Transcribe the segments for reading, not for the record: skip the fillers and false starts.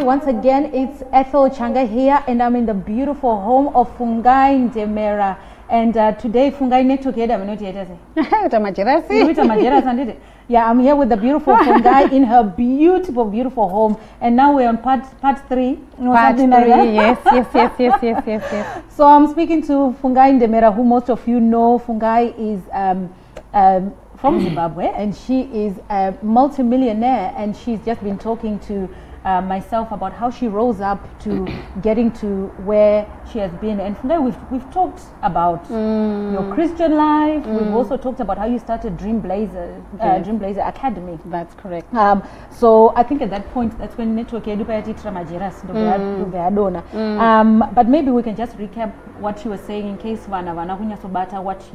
Fungai. Once again, it's Ethel Changa here, and I'm in the beautiful home of Fungai Ndemera. And today, Fungai network here, I'm not here. Yeah, I'm here with the beautiful Fungai in her beautiful, beautiful home. And now we're on part 3. Part 3, yes. So I'm speaking to Fungai Ndemera, who most of you know. Fungai is from Zimbabwe, and she is a multi-millionaire, and she's just been talking to myself about how she rose up to getting to where she has been. And from there, we've talked about your Christian life. We've also talked about how you started Dream Blazer Academy. That's correct. So I think at that point, that's when network but maybe we can just recap what you were saying in case what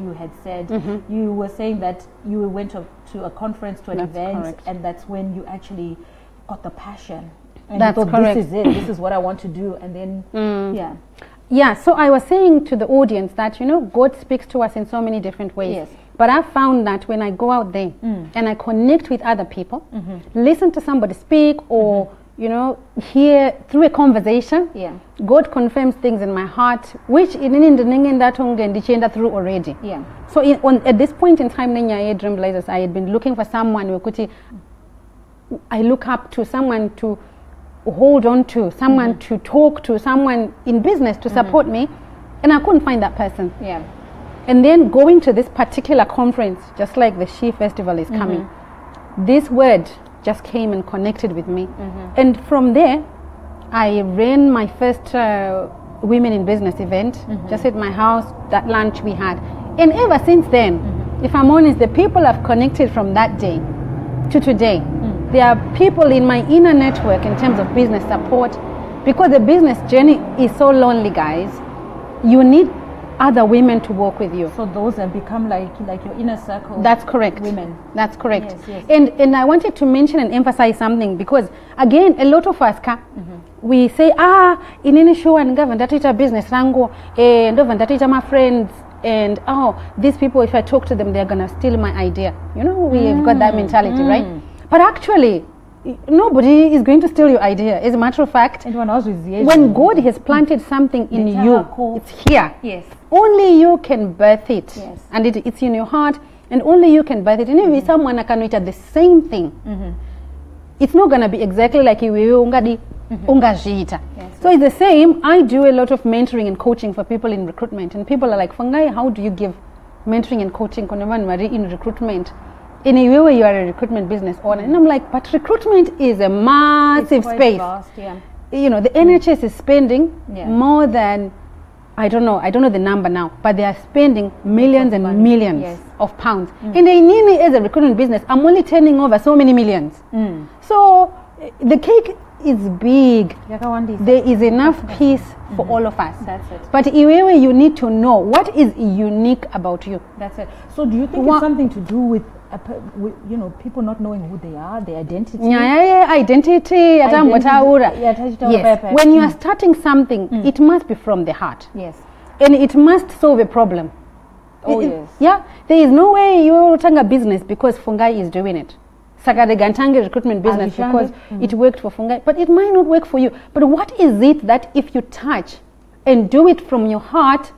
you had said. You were saying that you went to a conference, to an event, correct. And that's when you actually got the passion. And that's correct. This is it. This is what I want to do. And then, Yeah, so I was saying to the audience that, you know, God speaks to us in so many different ways. Yes. But I found that when I go out there and I connect with other people, listen to somebody speak or, you know, hear through a conversation, God confirms things in my heart, which in through already. Yeah. So at this point in time, in Dream Blazers, I had been looking for someone who could I look up to, someone to hold on to, someone to talk to, someone in business to support me, and I couldn't find that person. Yeah. And then going to this particular conference, just like the She Festival is coming, this word just came and connected with me. And from there, I ran my first Women in Business event, just at my house, that lunch we had. And ever since then, if I'm honest, the people I've connected from that day to today, there are people in my inner network in terms of business support, because the business journey is so lonely, guys. You need other women to work with you. So those have become like your inner circle. That's correct. Women. That's correct. Yes. And I wanted to mention and emphasize something, because again, a lot of us we say, in any show and govern that is a business rango, and that is my friends. And these people, if I talk to them, they're gonna steal my idea. You know, we've got that mentality, right? But actually, nobody is going to steal your idea. As a matter of fact, when God has planted something in you, it's here. Yes. Only you can birth it. Yes. And it's in your heart, and only you can birth it. And if someone can do the same thing, it's not going to be exactly like you ungadi. So it's the same. I do a lot of mentoring and coaching for people in recruitment, and people are like, Fungai, how do you give mentoring and coaching in recruitment in a way where you are a recruitment business owner? And I'm like, but recruitment is a massive space. Vast, you know, the NHS is spending more than, I don't know the number now, but they are spending millions and millions of pounds. And as a recruitment business, I'm only turning over so many millions. So the cake is big. There is enough peace for all of us. That's it. But Iwewe, you need to know what is unique about you. That's it. So do you think it's something to do with you know, people not knowing who they are, their identity? Identity. Yes. When you are starting something, it must be from the heart. Yes. And it must solve a problem. Yes. Yeah. There is no way you will turn a business because Fungai is doing it. Sakade recruitment business because it worked for Fungai, but it might not work for you. But what is it that if you touch and do it from your heart,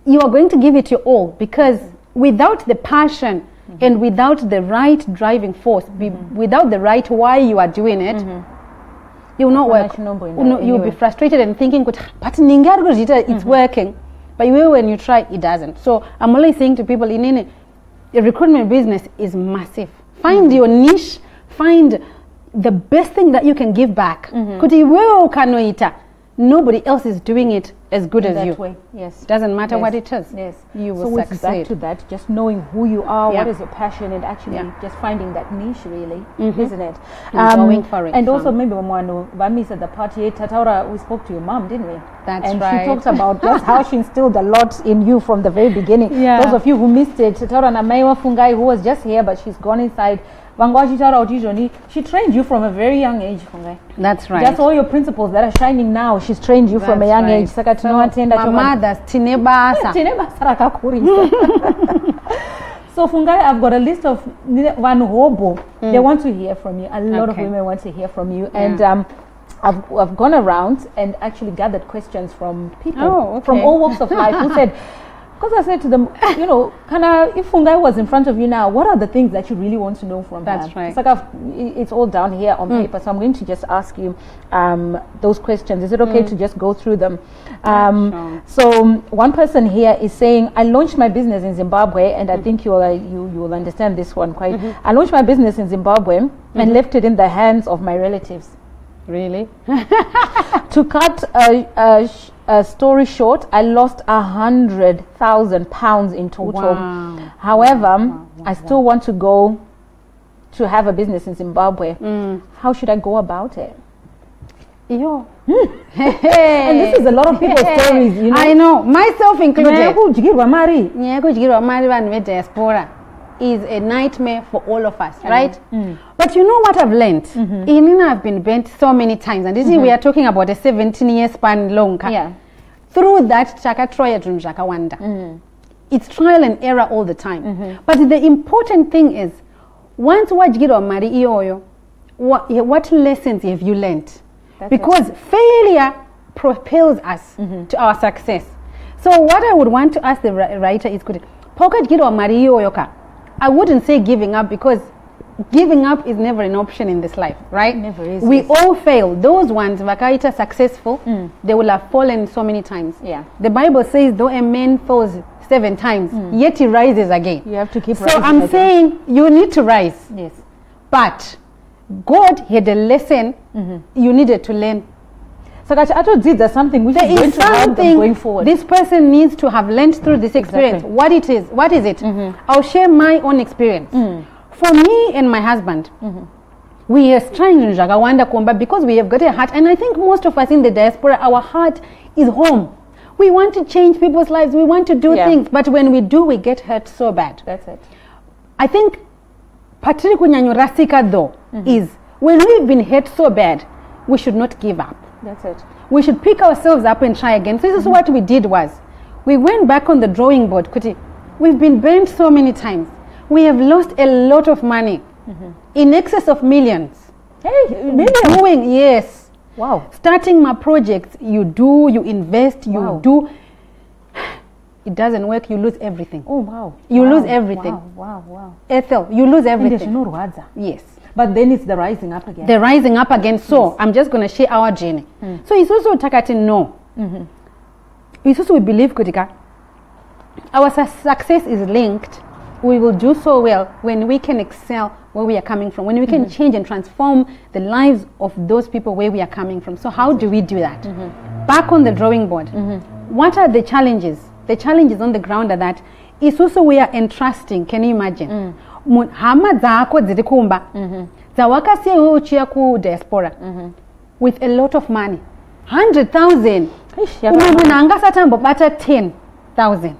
you are going to give it your all? Because without the passion and without the right driving force, without the right why you are doing it, you will not work. You will be frustrated and thinking, but it's working. But when you try, it doesn't. So I'm always saying to people, a recruitment business is massive. Find your niche, find the best thing that you can give back. Nobody else is doing it as good as you. Way. Yes. Doesn't matter what it is. Yes. You will succeed. So back to that, just knowing who you are, what is your passion, and actually just finding that niche, really, isn't it? Going for it. And also maybe Vami said the party, Tataura, we spoke to your mom, didn't we? That's and right. And she talks about just how she instilled a lot in you from the very beginning. Yeah. Those of you who missed it, Tataura Namaiwa Fungai, who was just here, but she's gone inside. She trained you from a very young age, Fungai. That's right. Just all your principles that are shining now, she's trained you from a young age. So, mamadas, tinebasa. So Fungai, I've got a list of Vanuhobo. They want to hear from you. A lot of women want to hear from you. And I've gone around and actually gathered questions from people Oh, from okay. all walks of life who said, because I said to them, you know, if Fungai was in front of you now, what are the things that you really want to know from her? That's right. It's like it's all down here on paper, so I'm going to just ask you those questions. Is it okay to just go through them? Sure. So one person here is saying, I launched my business in Zimbabwe, and I think you will understand this one quite. I launched my business in Zimbabwe and left it in the hands of my relatives. Really? To cut a story short, I lost £100,000 in total. Wow. However, I still want to go to have a business in Zimbabwe. How should I go about it? Yo. And this is a lot of people's stories, you know. I know, myself included. Nyekujigirwa mari. Diaspora is a nightmare for all of us, right? But you know what I've learned? I've been bent so many times, and we are talking about a 17-year span long. Yeah. Through that, it's trial and error all the time. But the important thing is, once wajigirwa mari iyoyo, what lessons have you learned? Because failure propels us to our success. So what I would want to ask the writer is, I wouldn't say giving up, because giving up is never an option in this life, right? Never is. We all fail. Those ones, vakaita successful, they will have fallen so many times. Yeah. The Bible says, though a man falls 7 times, yet he rises again. You have to keep so rising. I'm saying you need to rise. Yes. But God had a lesson you needed to learn. So I told you there's something which is going to help them going forward. This person needs to have learned through this experience. Exactly. What is it? I'll share my own experience. For me and my husband, we are trying in Jagawanda Komba because we have got a heart, and I think most of us in the diaspora, our heart is home. We want to change people's lives, we want to do things, but when we do, we get hurt so bad. That's it. I think Patrick Rasika though is, when we've been hurt so bad, we should not give up. That's it. We should pick ourselves up and try again. So this is what we did was, we went back on the drawing board. We've been burned so many times. We have lost a lot of money, in excess of millions. Hey, millions? Yes. Wow. Starting my projects, you invest, you do. It doesn't work, you lose everything. Oh, wow. You lose everything. Wow. Ethel, you lose everything. Yes. But then it's the rising up again. The rising up again. So I'm just going to share our journey. So it's also takati no. It's also we believe Kutika, our success is linked. We will do so well when we can excel where we are coming from, when we can change and transform the lives of those people where we are coming from. So how do we do that? Back on the drawing board, what are the challenges? The challenges on the ground are that it's also we are entrusting. Can you imagine? Hama zako zirikumba zawakasiya wewe uchia ku diaspora with a lot of money, 100,000 umemuna satambo bata 10,000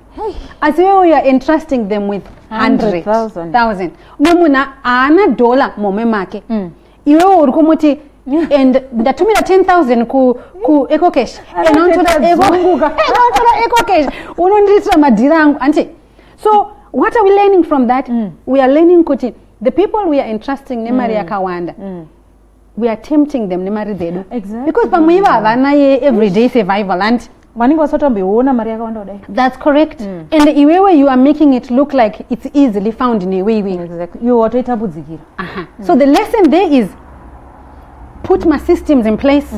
as we are entrusting them with 100,000 umemuna ana dollar mome make iwe urikumuti and ndatumira 10,000 ku eco cash enontola eco cash unondisira madirangu anti. So what are we learning from that? We are learning kuti the people we are entrusting nemari yakawanda, we are tempting them nemari zedu. Exactly. Because pamuiva vana ye everyday survival and that's correct. And iwewe you are making it look like it's easily found in a way. Exactly. So the lesson there is put my systems in place.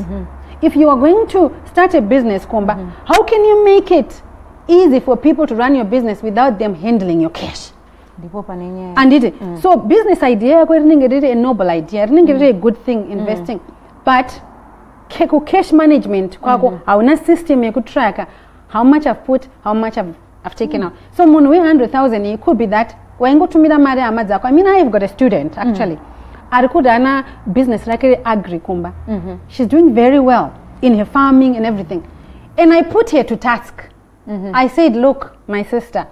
If you are going to start a business, Komba, how can you make it easy for people to run your business without them handling your cash? And so business idea, a noble idea, a good thing, investing. But cash management, our system you could track how much I've put, how much I've taken out. So when we 100,000, it could be that I mean, I've got a student actually. Arikudana business like agri kumba. She's doing very well in her farming and everything. And I put her to task. I said, look, my sister,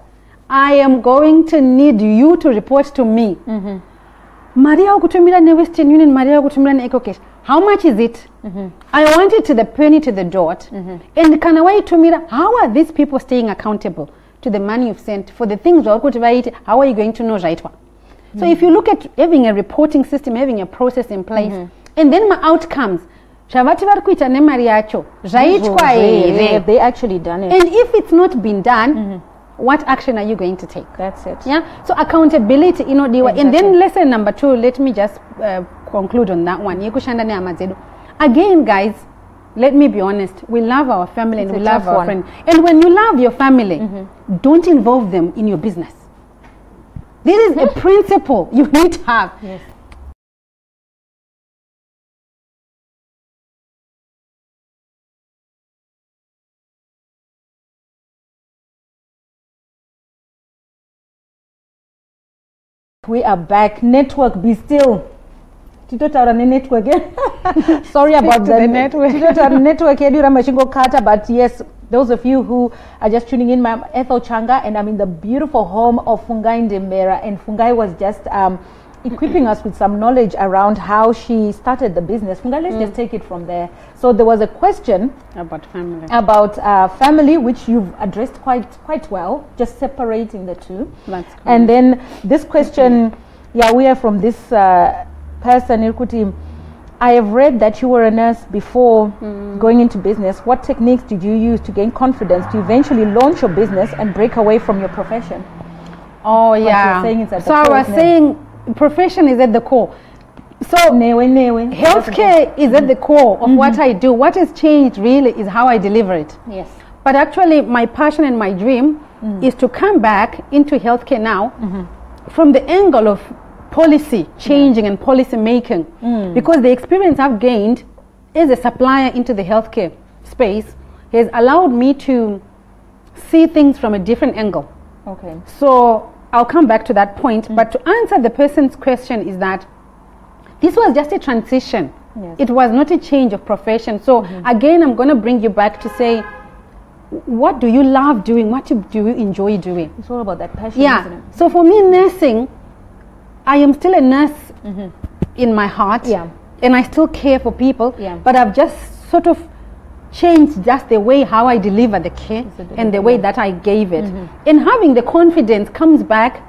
I am going to need you to report to me. Maria kutumira ne Western Union, Maria kutumira ne EcoCash. How much is it? I want it to the penny to the dot. And kanawai tumira, how are these people staying accountable to the money you've sent for the things how are you going to know right one? So if you look at having a reporting system, having a process in place, and then my outcomes, Shavati vari kuita nemari yacho zvaitwa here. They actually done it. And if it's not been done, what action are you going to take? That's it. Yeah. So accountability, exactly. And then lesson number 2, let me just conclude on that one. Again, guys, let me be honest. We love our family and we love our friends. And when you love your family, don't involve them in your business. This is a principle you need to have. Yes. We are back. Network, be still. Network. Sorry about the network. But yes, those of you who are just tuning in, I'm Ethel Changa, and I'm in the beautiful home of Fungai Ndemera. And Fungai was just equipping us with some knowledge around how she started the business. Fungai, let's just take it from there. So there was a question about family. Family, which you've addressed quite well, just separating the two. That's cool. And then this question, we are from this person, Irkuti. I have read that you were a nurse before going into business. What techniques did you use to gain confidence to eventually launch your business and break away from your profession? Oh, yeah. So I was saying profession is at the core. So healthcare is at the core of what I do. What has changed really is how I deliver it. Yes. But actually my passion and my dream is to come back into healthcare now from the angle of policy changing and policy making, because the experience I've gained as a supplier into the healthcare space has allowed me to see things from a different angle. Okay. So I'll come back to that point, but to answer the person's question is that this was just a transition. Yes. It was not a change of profession. So again, I'm going to bring you back to say, what do you love doing? What do you enjoy doing? It's all about that passion, isn't it? So for me, nursing, I am still a nurse in my heart, and I still care for people, but I've just sort of changed just the way how I deliver the care and the way that I gave it. And having the confidence comes back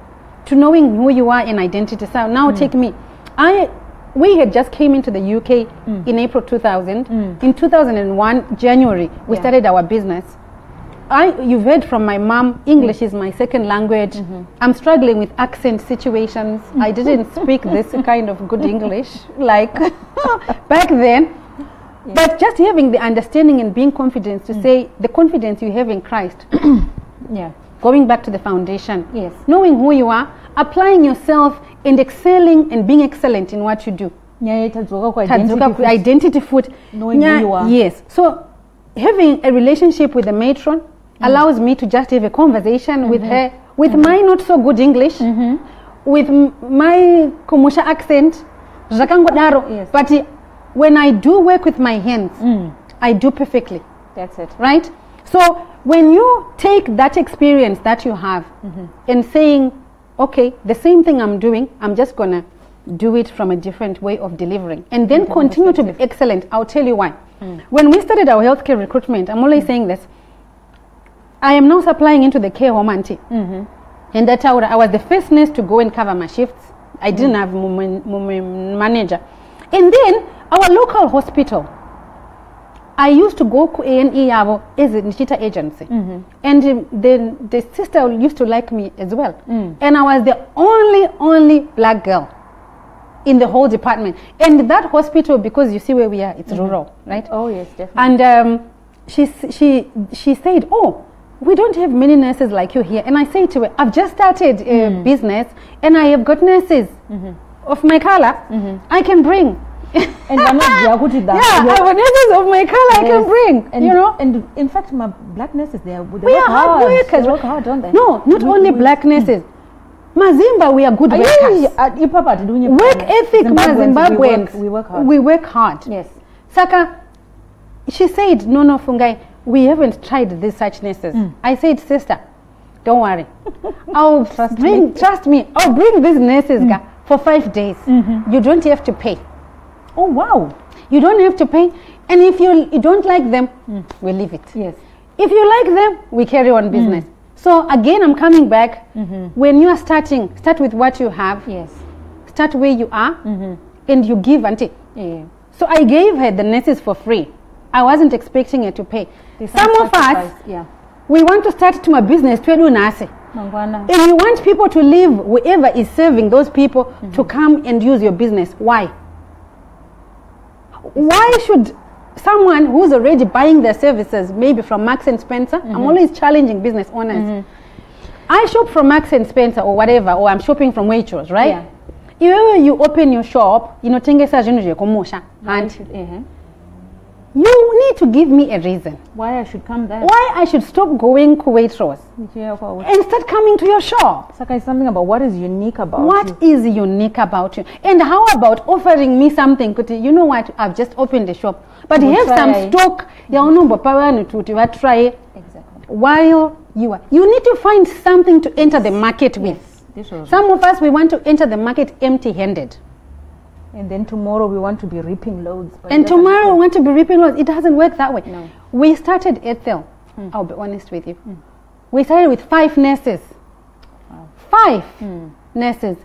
to knowing who you are and identity. So now take me. We had just came into the UK in April 2000. In 2001, January, we started our business. You've heard from my mom, English is my second language. I'm struggling with accent situations. I didn't speak this kind of good English like back then. But just having the understanding and being confident to say the confidence you have in Christ. Going back to the foundation. Yes. Knowing who you are, applying yourself and excelling and being excellent in what you do. Identity food. Knowing who you are. Yes. So having a relationship with the matron allows me to just have a conversation with her, with my not so good English, with my Komusha accent, but when I do work with my hands, I do perfectly. That's it. Right? So when you take that experience that you have and saying, okay, the same thing I'm doing, I'm just going to do it from a different way of delivering. And then continue to be excellent. I'll tell you why. When we started our healthcare recruitment, I'm always saying this, I am now supplying into the care home auntie. And that I was the first nurse to go and cover my shifts. I didn't have manager. And then our local hospital, I used to go to A&E as a Nishita agency. And the sister used to like me as well. And I was the only black girl in the whole department. And that hospital, because you see where we are, it's rural, right? Oh yes, definitely. And she said, oh, we don't have many nurses like you here. And I say to her, I've just started a business and I have got nurses of my color I can bring. And I have nurses of my color I can bring. And, you know, and in fact, my black nurses, they work hard. They work hard, don't they? No, not only black nurses. Mazimba, we are good workers. Work ethic, Zimbabweans. We work hard. We work hard. Yes. Saka, she said, no, Fungai, we haven't tried these such nurses. I said, sister, don't worry. I'll trust me. I'll bring these nurses for 5 days. You don't have to pay. Oh, wow. You don't have to pay. And if you don't like them, we leave it. Yes. If you like them, we carry on business. So again, I'm coming back. When you are starting, start with what you have. Yes. Start where you are, and you give and take. Yeah. So I gave her the nurses for free. I wasn't expecting her to pay. Some of us, we want to start to a business to do nasi. And you want people to leave, whoever is serving those people, to come and use your business. Why? Why should someone who's already buying their services, maybe from Marks and Spencer, I'm always challenging business owners. I shop from Marks and Spencer or whatever, or I'm shopping from Waitrose, right? If you open your shop, you know, you need to give me a reason why I should come there. Why I should stop going to Waitrose and start coming to your shop. It's something about what is unique about What is unique about you? And how about offering me something? You know what? I've just opened the shop, but you have some stock. Try exactly. While you need to find something to enter the market with. Some of us, we want to enter the market empty-handed. And then tomorrow we want to be reaping loads. And tomorrow we want to be reaping loads. It doesn't work that way. No. We started Ethel. I'll be honest with you. We started with 5 nurses. Wow. 5 nurses.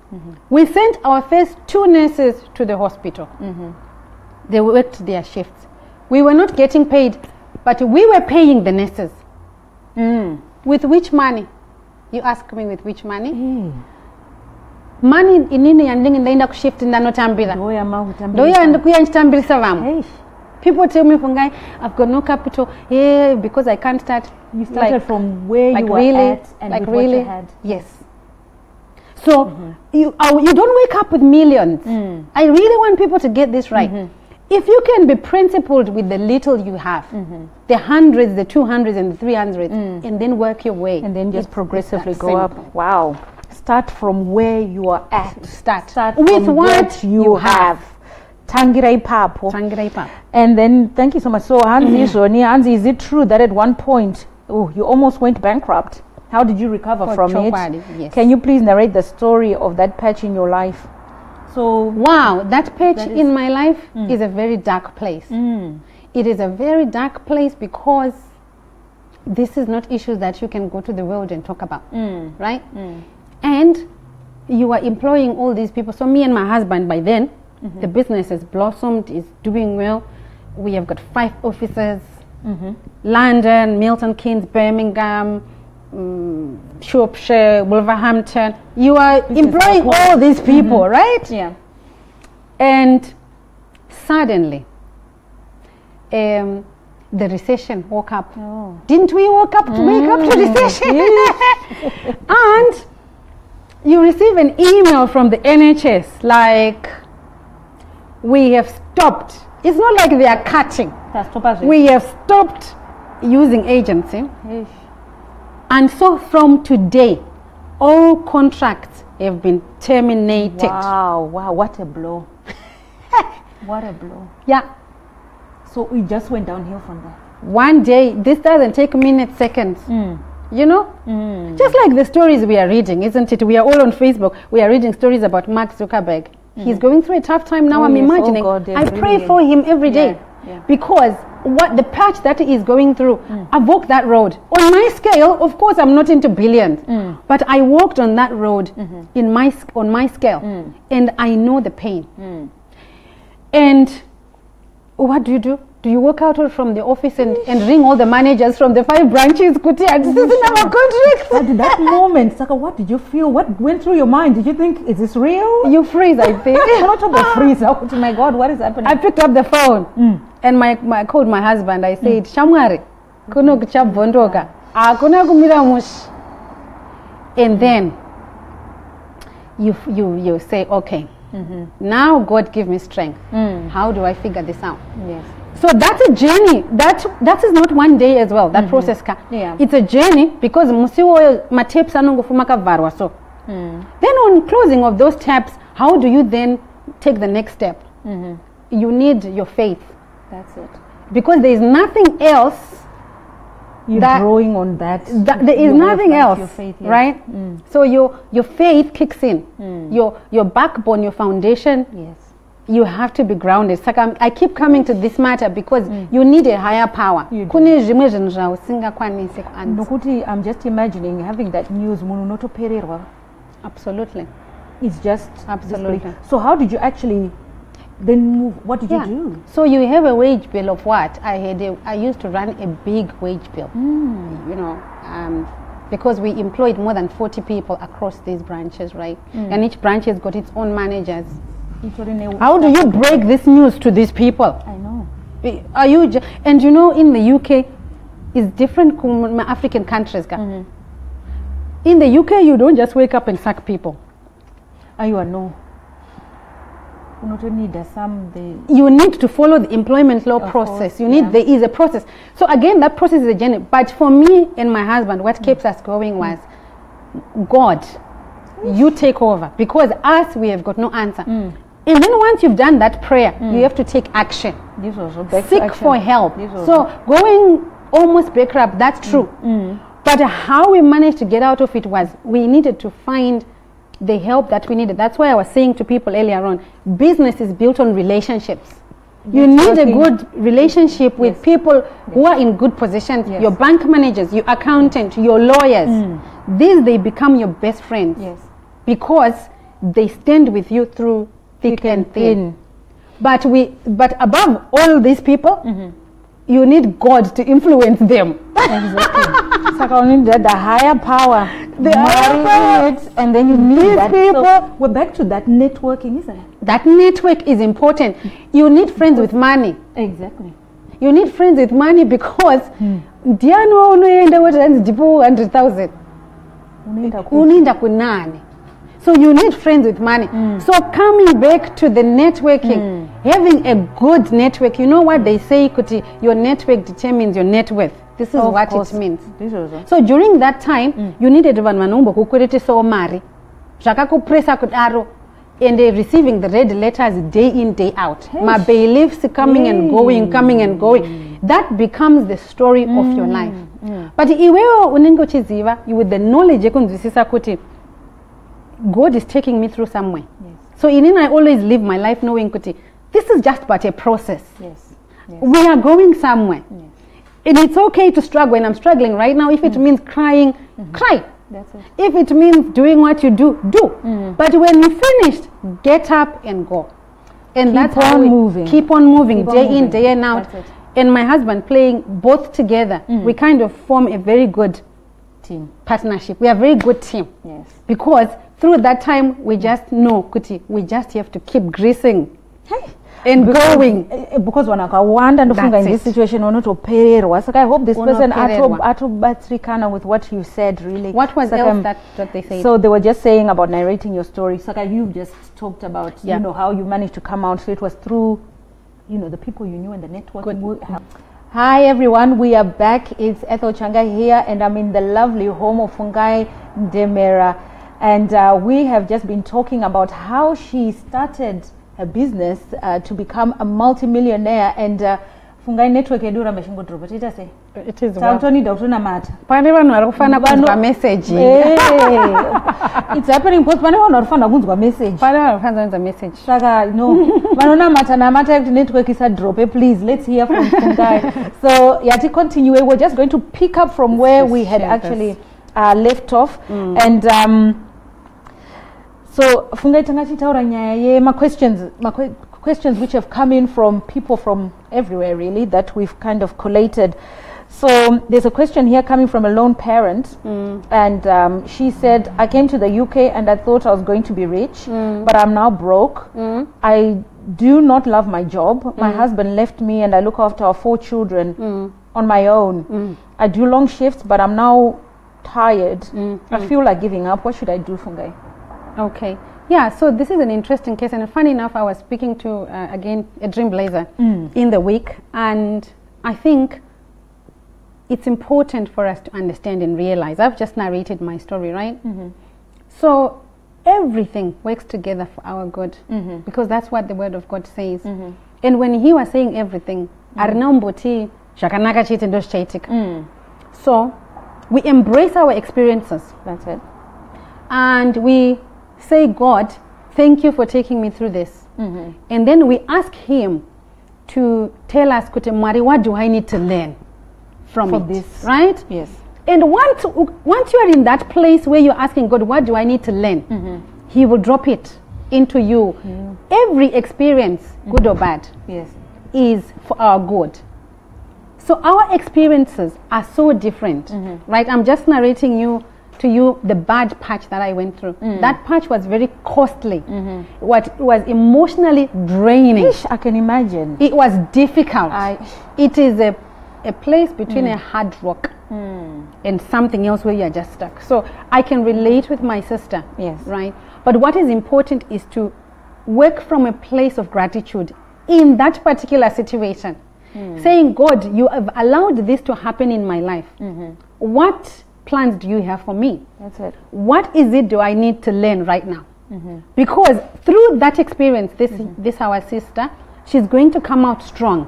We sent our first 2 nurses to the hospital. They worked their shifts. We were not getting paid, but we were paying the nurses. With which money? You ask me with which money? Money inini yandingi ndaenda kushift ndanotambira. People tell me, Fungai, I've got no capital. Because I can't start. You started from where you were at and with what you had. Yes. So you don't wake up with millions. I really want people to get this right. If you can be principled with the little you have, the hundreds, the 200s and the 300s, and then work your way. And then just progressively go up. Wow. Start from where you are at. Start with what you have. Tangirai papo. And then, thank you so much. So, Hansi, is it true that at one point, you almost went bankrupt? How did you recover from it? Yes. Can you please narrate the story of that patch in your life? So, wow, that patch in my life is a very dark place. It is a very dark place because this is not issues that you can go to the world and talk about, right? And you are employing all these people. So me and my husband, by then, the business has blossomed, is doing well. We have got 5 offices, London, Milton Keynes, Birmingham, Shropshire, Wolverhampton. You are employing all these people, right? Yeah. And suddenly, the recession woke up. Didn't we wake up to recession? And you receive an email from the NHS like, we have stopped. It's not like they are cutting. We have stopped using agency. And so from today, all contracts have been terminated. Wow, what a blow. What a blow. Yeah. So we just went downhill from there. One day, this doesn't take minutes, seconds. You know? Just like the stories we are reading, isn't it? We are all on Facebook. We are reading stories about Mark Zuckerberg. He's going through a tough time now, I'm imagining. I pray for him every day. Because what the patch that he is going through, I've walked that road. On my scale, of course, I'm not into billions. But I walked on that road on my scale. And I know the pain. And what do? Do you walk out from the office and ring all the managers from the 5 branches? This is our contract. At that moment, Saka, what did you feel? What went through your mind? Did you think, is this real? You freeze, I think. Not about freeze. Oh my God, what is happening? I picked up the phone and I called my husband. I said, Shamwari, kuno kuchap vondoka. Akuna kumira mush. And then you say, okay, now God give me strength. How do I figure this out? Yes. So that's a journey. That is not one day as well. That process. It's a journey because musiwo matapes anongofumaka varwa so. Then on closing of those taps, how do you then take the next step? You need your faith. That's it. Because there is nothing else. You're drawing on that. There is nothing else, your faith, right? So your faith kicks in. Your backbone, your foundation. Yes. You have to be grounded. It's like I keep coming to this matter because you need a higher power. I'm just imagining having that news. Absolutely. It's just absolutely. So how did you actually then move. What did you do? So you have a wage bill of what? I used to run a big wage bill, you know, because we employed more than 40 people across these branches, right? And each branch has got its own managers. How do you break this news to these people? I know. Are you? And you know, in the UK, it's different from African countries. In the UK, you don't just wake up and sack people. You know. You need to follow the employment law process. You need, there is a process. So again, that process is a journey. But for me and my husband, what keeps us going was, God, you take over. Because us, we have got no answer. And then once you've done that prayer, you have to take action. Seek for help. So going almost bankrupt, that's true. But how we managed to get out of it was, we needed to find the help that we needed. That's why I was saying to people earlier on, business is built on relationships. You need a good relationship with people who are in good positions, your bank managers, your accountant, your lawyers. These, they become your best friends because they stand with you through thick and thin. But above all these people, you need God to influence them. Exactly. So only the higher power. And then you need that. People. So we're back to that networking, isn't it? That network is important. You need friends with money. Exactly. You need friends with money because Diano unoenda ndipo 100,000. Unaenda kunani. So you need friends with money. So coming back to the networking, having a good network, you know what they say, Kuti, your network determines your net worth. This is what it means. So during that time, you needed vanhu vanombo kukuretesawo mari. Zvakakupresa kudaro, and they're receiving the red letters day in, day out. My bailiffs coming and going, coming and going. That becomes the story of your life. But iwewe unenge uchiziva, you with the knowledge yekunzwisisa kuti God is taking me through somewhere. So I always live my life knowing kuti this is just but a process. We are going somewhere. And it's okay to struggle. When I'm struggling right now, if it means crying, cry. That's it. If it means doing what you do, do. But when you finished, get up and go. And keep that's how we moving. Keep on moving, Keep day on moving. in, day out. That's it. And my husband playing both together, we kind of form a very good team partnership. We are a very good team. Yes. Because through that time, we just know, Kuti, we just have to keep greasing and going. Because wanakawanda ndofunga in this situation unotopererwa. So I hope this person atobatsirikana with what you said, really. What was else that they said? So they were just saying about narrating your story. So you've just talked about you know how you managed to come out. So it was through the people you knew and the networking. Hi everyone, we are back. It's Ethel Changa here, and I'm in the lovely home of Fungai Ndemera, and we have just been talking about how she started her business to become a multi-millionaire, and Fungai network edura mashingo dropa tita say it is Tony Dr. Mata. Pane vanhu vari kufana kunzwa message. It's happening because pane vanhu vari kufana kunzwa message. Pane vanhu vari kufana kunzwa message. Saka vanonamata namata kuti network is a drop. Please let's hear from Fungai. So yati continue. We're just going to pick up from where we had actually left off, and so Fungai tangachitaura nyaya ye my questions which have come in from people from everywhere, really, that we've kind of collated. So there's a question here coming from a lone parent, and she said, I came to the UK and I thought I was going to be rich, but I'm now broke. I do not love my job. My husband left me and I look after our 4 children on my own. I do long shifts, but I'm now tired. I feel like giving up. What should I do, Fungai? Okay. Yeah, so this is an interesting case, and funny enough, I was speaking to, again, a dream blazer in the week, and I think it's important for us to understand and realize. I've just narrated my story, right? So everything works together for our good, because that's what the Word of God says. And when he was saying everything, so we embrace our experiences. That's it. And we say, God, thank you for taking me through this. And then we ask him to tell us, Kutemari, what do I need to learn from this? Right? Yes. And once you are in that place where you're asking God, what do I need to learn? He will drop it. into you. Every experience, good or bad, is for our good. So our experiences are so different, right? I'm just narrating to you the bad patch that I went through. That patch was very costly. What was emotionally draining. I can imagine. It was difficult. It is a place between a hard rock and something else where you're just stuck. So I can relate with my sister, right? But what is important is to work from a place of gratitude in that particular situation. Saying, God, you have allowed this to happen in my life. What plans do you have for me? That's it. What is it do I need to learn right now? Because through that experience, this our sister, she's going to come out strong.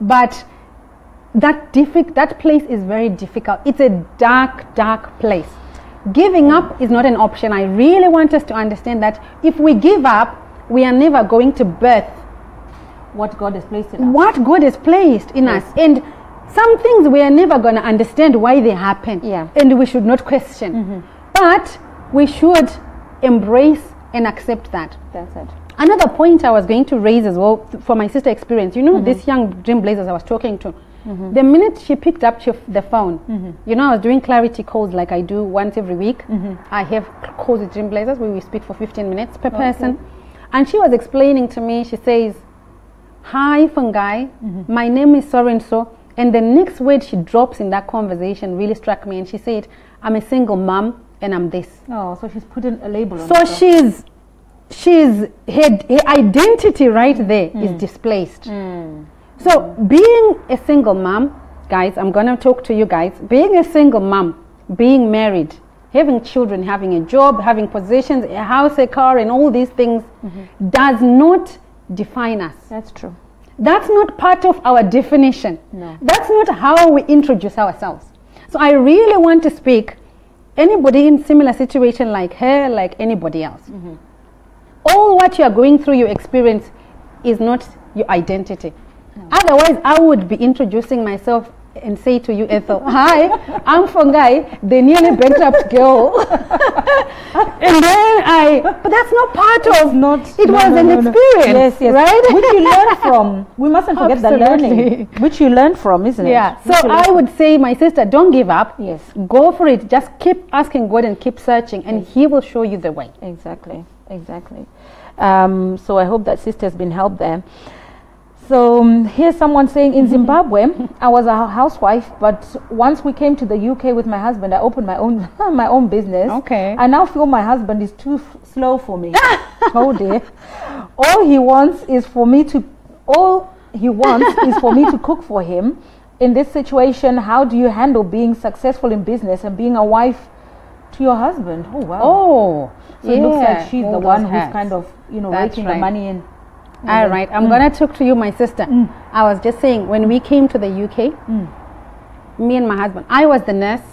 But that place is very difficult. It's a dark, dark place. Giving up is not an option. I really want us to understand that if we give up, we are never going to birth what God has placed in us. What God has placed in us. And some things we are never going to understand why they happen. And we should not question. But we should embrace and accept that. That's it. Another point I was going to raise as well for my sister experience, you know, this young dream blazers I was talking to, the minute she picked up the phone, you know, I was doing clarity calls like I do once every week. I have calls with dream blazers where we speak for 15 minutes per person. And she was explaining to me, she says, "Hi Fungai, my name is so-and-so." And the next word she drops in that conversation really struck me, and she said, "I'm a single mom and I'm this." Oh, so she's putting a label on herself. So her identity right there is displaced. So being a single mom, guys, I'm going to talk to you guys. Being a single mom, being married, having children, having a job, having possessions, a house, a car, and all these things does not define us. That's true. That's not part of our definition. No. That's not how we introduce ourselves. So I really want to speak, anybody in similar situation like her, like anybody else. All what you are going through, your experience, is not your identity. No. Otherwise, I would be introducing myself and say to you, Ethel, "Hi, I'm Fungai, the nearly bankrupt girl." And then but that's not part of, it was an experience, right? Which you learn from. We mustn't forget the learning, which you learn from, isn't it? Yeah, so I would say, my sister, don't give up. Yes. Go for it. Just keep asking God and keep searching, and He will show you the way. Exactly. So I hope that sister has been helped there. So here's someone saying, in Zimbabwe, I was a housewife, but once we came to the UK with my husband, I opened my own my own business. Okay. I now feel my husband is too slow for me. Oh dear. All he wants is for me to cook for him. In this situation, how do you handle being successful in business and being a wife to your husband? Oh wow. Oh. So it looks like she's the one who's kind of, raking the money in. All right, I'm going to talk to you, my sister. I was just saying, when we came to the UK, me and my husband, I was the nurse,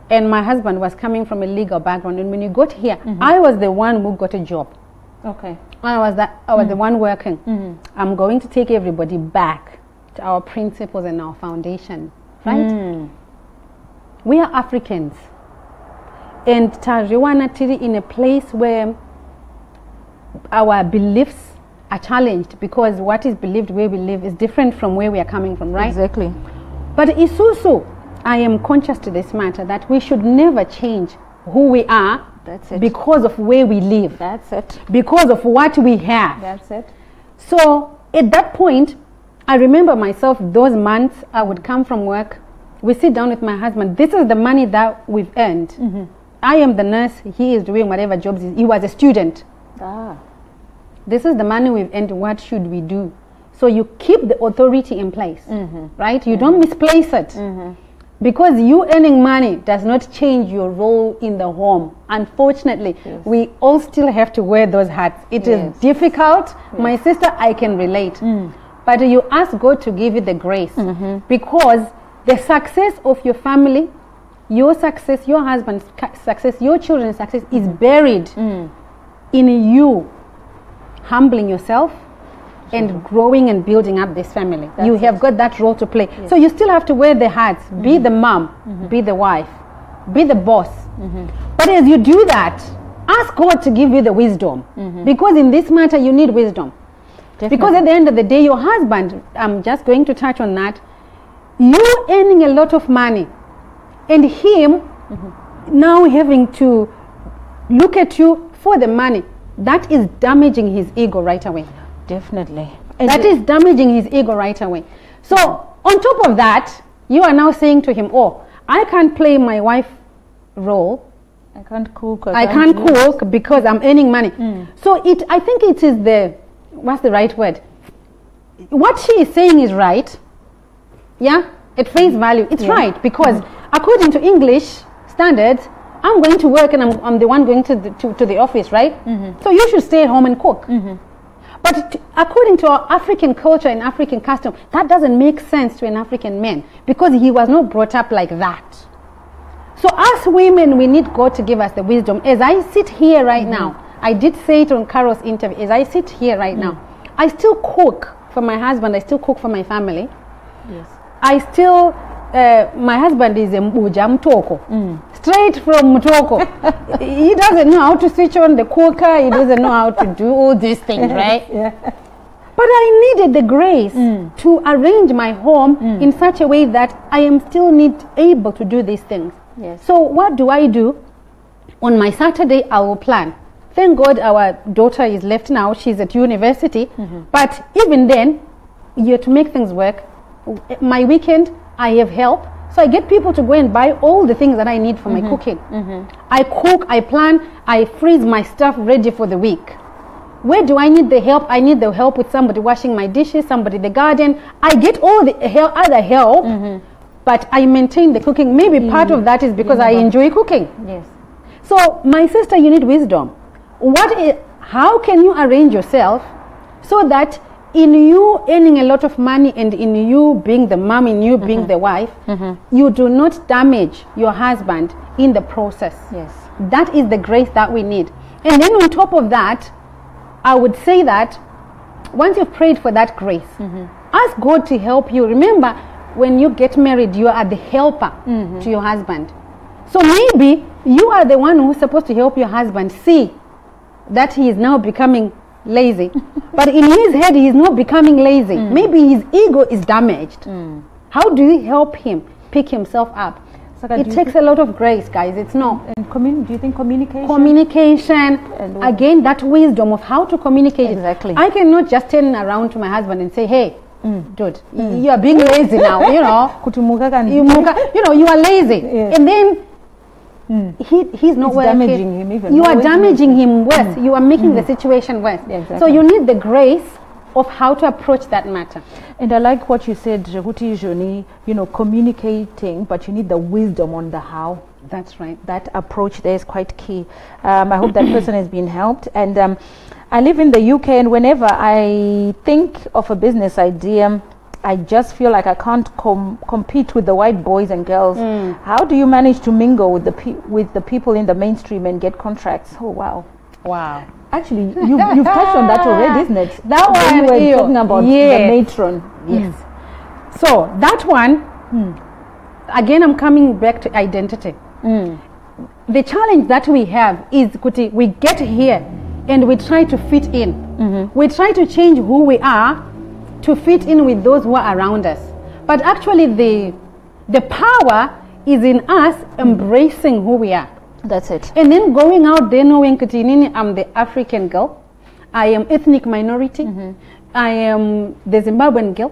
and my husband was coming from a legal background. And when you got here, I was the one who got a job. Okay. I was the one working. I'm going to take everybody back to our principles and our foundation, right? We are Africans. And Tariwana Tiri in a place where our beliefs are challenged, because what is believed where we live is different from where we are coming from, right? Exactly. But it's also, I am conscious to this matter that we should never change who we are. That's it. Because of where we live. That's it. Because of what we have. That's it. So at that point, I remember myself, those months I would come from work, we sit down with my husband, this is the money that we've earned. I am the nurse, he is doing whatever jobs, he was a student. This is the money we've earned, what should we do? So you keep the authority in place, right? You don't misplace it. Because you earning money does not change your role in the home. Unfortunately, we all still have to wear those hats. It is difficult. My sister, I can relate. But you ask God to give you the grace, because the success of your family, your success, your husband's success, your children's success is buried in you humbling yourself and growing and building up this family. You have got that role to play. So you still have to wear the hats. Be the mom, be the wife, be the boss. But as you do that, ask God to give you the wisdom. Because in this matter, you need wisdom. Definitely. Because at the end of the day, your husband, I'm just going to touch on that, you earning a lot of money and him now having to look at you for the money, that is damaging his ego right away. Definitely. That is damaging his ego right away. So on top of that, you are now saying to him, oh, I can't play my wife role. I can't cook. I can't cook because I'm earning money. So I think it is the, what's the right word? What she is saying is right. Yeah, at face value, it's right, because according to English standards, I'm going to work and I'm the one going to the office, right? So you should stay at home and cook. But according to our African culture and African custom, that doesn't make sense to an African man, because he was not brought up like that. So us women, we need God to give us the wisdom. As I sit here right now, I did say it on Carol's interview, as I sit here right now, I still cook for my husband, I still cook for my family. Yes. I still, my husband is a Mbuja Mtoko, straight from Mtoko. He doesn't know how to switch on the cooker, he doesn't know how to do all these things, right? But I needed the grace to arrange my home in such a way that I am still able to do these things. Yes. So what do? On my Saturday, I will plan. Thank God our daughter is left now, she's at university. But even then, you have to make things work. My weekend, I have help. So I get people to go and buy all the things that I need for my cooking. I cook, I plan, I freeze my stuff ready for the week. Where do I need the help? I need the help with somebody washing my dishes, somebody the garden. I get all the other help, but I maintain the cooking. Maybe part of that is because I enjoy cooking. Yes. So my sister, you need wisdom. How can you arrange yourself so that in you earning a lot of money and in you being the mom, in you being the wife, you do not damage your husband in the process? Yes. That is the grace that we need. And then on top of that, I would say that once you've prayed for that grace, ask God to help you. Remember, when you get married, you are the helper to your husband. So maybe you are the one who's supposed to help your husband see that he is now becoming lazy. But in his head, he is not becoming lazy. Maybe his ego is damaged. How do you help him pick himself up? It takes a lot of grace, guys. It's not. And do you think communication? Communication. Again, that wisdom of how to communicate. Exactly. I cannot just turn around to my husband and say, hey, dude, you are being lazy now, you know. You are lazy. Yes. And then he's not working. Damaging him even. You are damaging him worse. You are making the situation worse. Yeah, exactly. So you need the grace of how to approach that matter. And I like what you said, Joni, communicating, but you need the wisdom on the how. That's right. That approach there is quite key. I hope that person has been helped. And I live in the UK, and whenever I think of a business idea, I just feel like I can't compete with the white boys and girls. How do you manage to mingle with the people in the mainstream and get contracts? Oh, wow. Wow. Actually, you've touched on that already, isn't it? That one you were talking about the matron. Yes. So that one, again, I'm coming back to identity. The challenge that we have is we get here and we try to fit in. We try to change who we are to fit in with those who are around us. But actually the power is in us embracing who we are. That's it. And then going out there knowing I'm the African girl, I am ethnic minority, I am the Zimbabwean girl,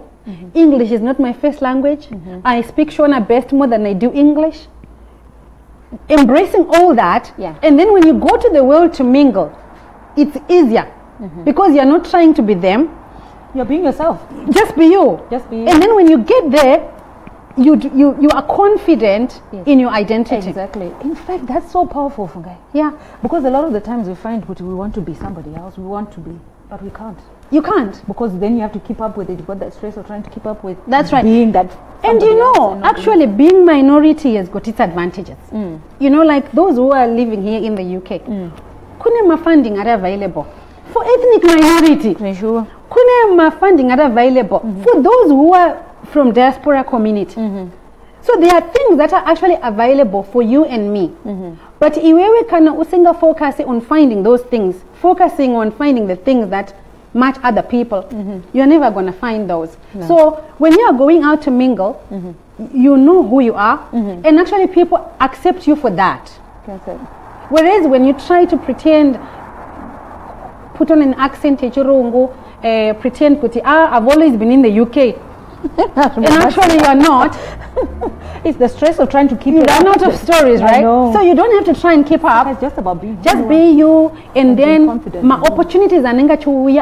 English is not my first language, I speak Shona best more than I do English. Embracing all that, and then when you go to the world to mingle, it's easier because you're not trying to be them. You're being yourself. Just be you. Just be you. And then when you get there, you are confident in your identity. Exactly. In fact, that's so powerful, Fungai. Yeah. Because a lot of the times we find we want to be somebody else. We want to be, but we can't. You can't. Because then you have to keep up with it. You've got that stress of trying to keep up with being that. And actually being minority has got its advantages. Like those who are living here in the UK. Kunema funding are available for ethnic minority. Sure. Kunema funding are available for those who are from diaspora community. So there are things that are actually available for you and me. But iwewe kana usinga focus on finding those things, focusing on finding the things that match other people, you're never going to find those. No. So when you are going out to mingle, you know who you are, and actually people accept you for that. That's it. Whereas when you try to pretend, put on an accent, pretend, I've always been in the UK, and actually you are not. It's the stress of trying to keep you run out of stories, right? So you don't have to try and keep up. It's just about being just be you, and then my opportunities are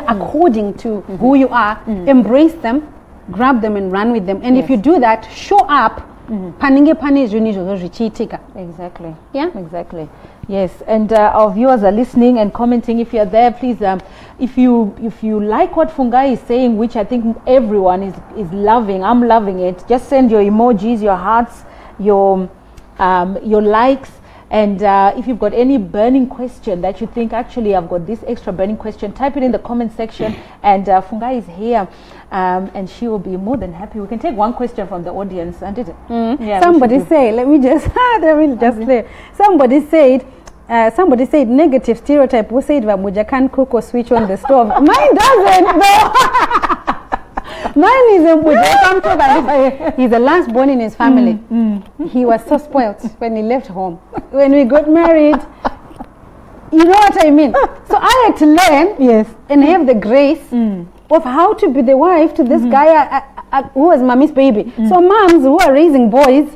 according to who you are. Embrace them, grab them, and run with them. And if you do that, show up. Exactly. Yeah. Exactly. Yes. And our viewers are listening and commenting. If you're there, please. If you like what Fungai is saying, which I think everyone is loving, I'm loving it. Just send your emojis, your hearts, your likes. And if you've got any burning question that you think, actually, I've got this extra burning question, type it in the comment section. And Fungai is here, and she will be more than happy. We can take one question from the audience, and yeah, somebody say, let me just, they will just say. Somebody said negative stereotype. Who said Vamuja can't cook or switch on the stove? Mine doesn't, though. Mine is a he's the last born in his family. He was so spoilt when he left home. When we got married, you know what I mean? So I had to learn and have the grace of how to be the wife to this guy who was mommy's baby. So moms who are raising boys,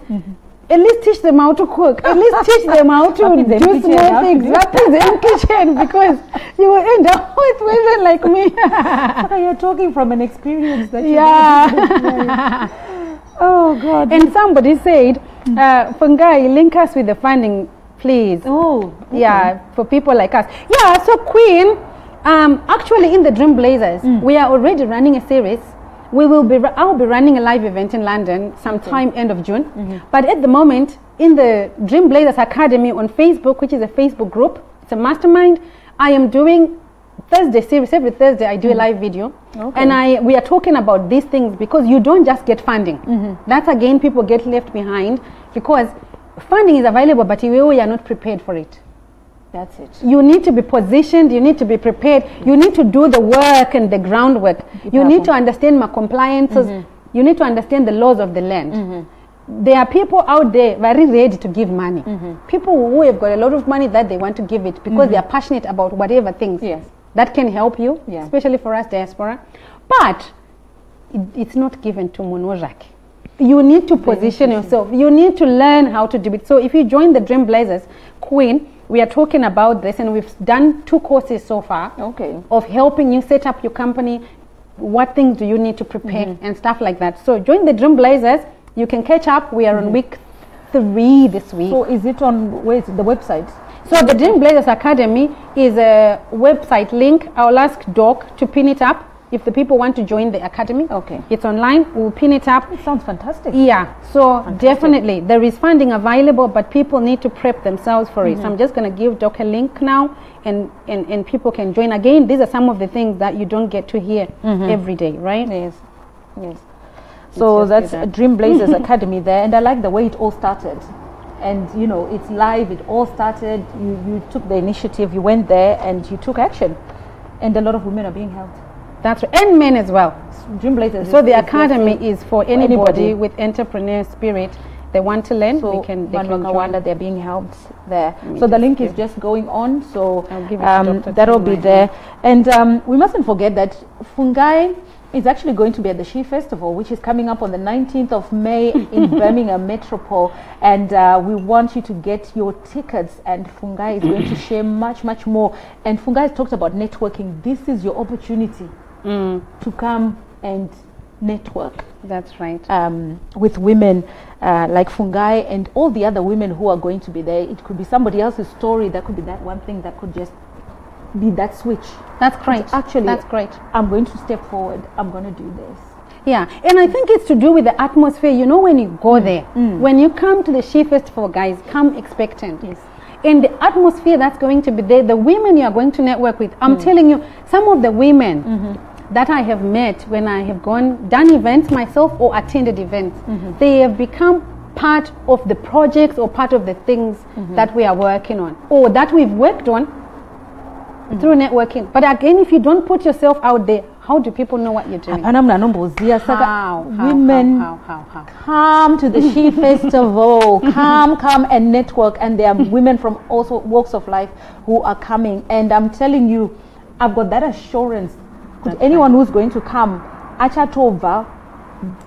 at least teach them how to cook. At least teach them how to do small things. Up in the kitchen, because you will end up with women like me. So you're talking from an experience that you Oh God. And somebody said, Fungai, link us with the funding, please. Oh, okay. Yeah, for people like us. Yeah, so Queen, actually in the Dream Blazers, we are already running a series. I'll be running a live event in London sometime end of June. But at the moment, in the Dream Blazers Academy on Facebook, which is a Facebook group, it's a mastermind, I am doing Thursday series. Every Thursday I do a live video. And we are talking about these things, because you don't just get funding. That's again, people get left behind, because funding is available, but you are not prepared for it. That's it. You need to be positioned, you need to be prepared, you need to do the work and the groundwork. You need to understand my compliances, you need to understand the laws of the land. There are people out there very ready to give money. People who have got a lot of money that they want to give it because they are passionate about whatever things that can help you, especially for us diaspora. But it's not given to Monojak. You need to position yourself. You need to learn how to do it. So if you join the Dream Blazers, Queen, we are talking about this, and we've done 2 courses so far of helping you set up your company. What things do you need to prepare and stuff like that. So join the Dream Blazers. You can catch up. We are on week 3 this week. So is it on the website? So the Dream Blazers Academy is a website link. I'll ask Doc to pin it up if the people want to join the academy. It's online. We'll pin it up. It sounds fantastic. Yeah, so definitely there is funding available, but people need to prep themselves for it. So I'm just going to give Doc a link now, and people can join. Again, these are some of the things that you don't get to hear every day, right? Yes. So that's Dream Blazers Academy there, and I like the way it all started. And you know, it's live, it all started, you took the initiative, you went there and you took action, and a lot of women are being helped. That's right, and men as well. Dream Blazers. So the academy is for anybody with entrepreneur spirit. They want to learn, so they can join. They're being helped there. So the link is just going on, so I'll give it to that'll be there. And we mustn't forget that Fungai is actually going to be at the She Festival, which is coming up on the 19th of May in Birmingham Metropole. And we want you to get your tickets, and Fungai is going to share much, much more. And Fungai has talked about networking. This is your opportunity to come and network. That's right. With women like Fungai and all the other women who are going to be there. It could be somebody else's story. That could be that one thing that could just be that switch. That's great. Actually, that's great. I'm going to step forward. I'm going to do this. Yeah, and I think it's to do with the atmosphere. You know, when you go there, when you come to the She Festival, guys, come expectant. Yes. In the atmosphere that's going to be there, the women you are going to network with, I'm telling you, some of the women that I have met when I have done events myself or attended events, they have become part of the projects or part of the things that we are working on or that we've worked on through networking. But again, if you don't put yourself out there, how do people know what you're doing? Women come to the She Festival, come and network, and there are women from also walks of life who are coming. And I'm telling you, I've got that assurance. Anyone who's going to come, Achatova,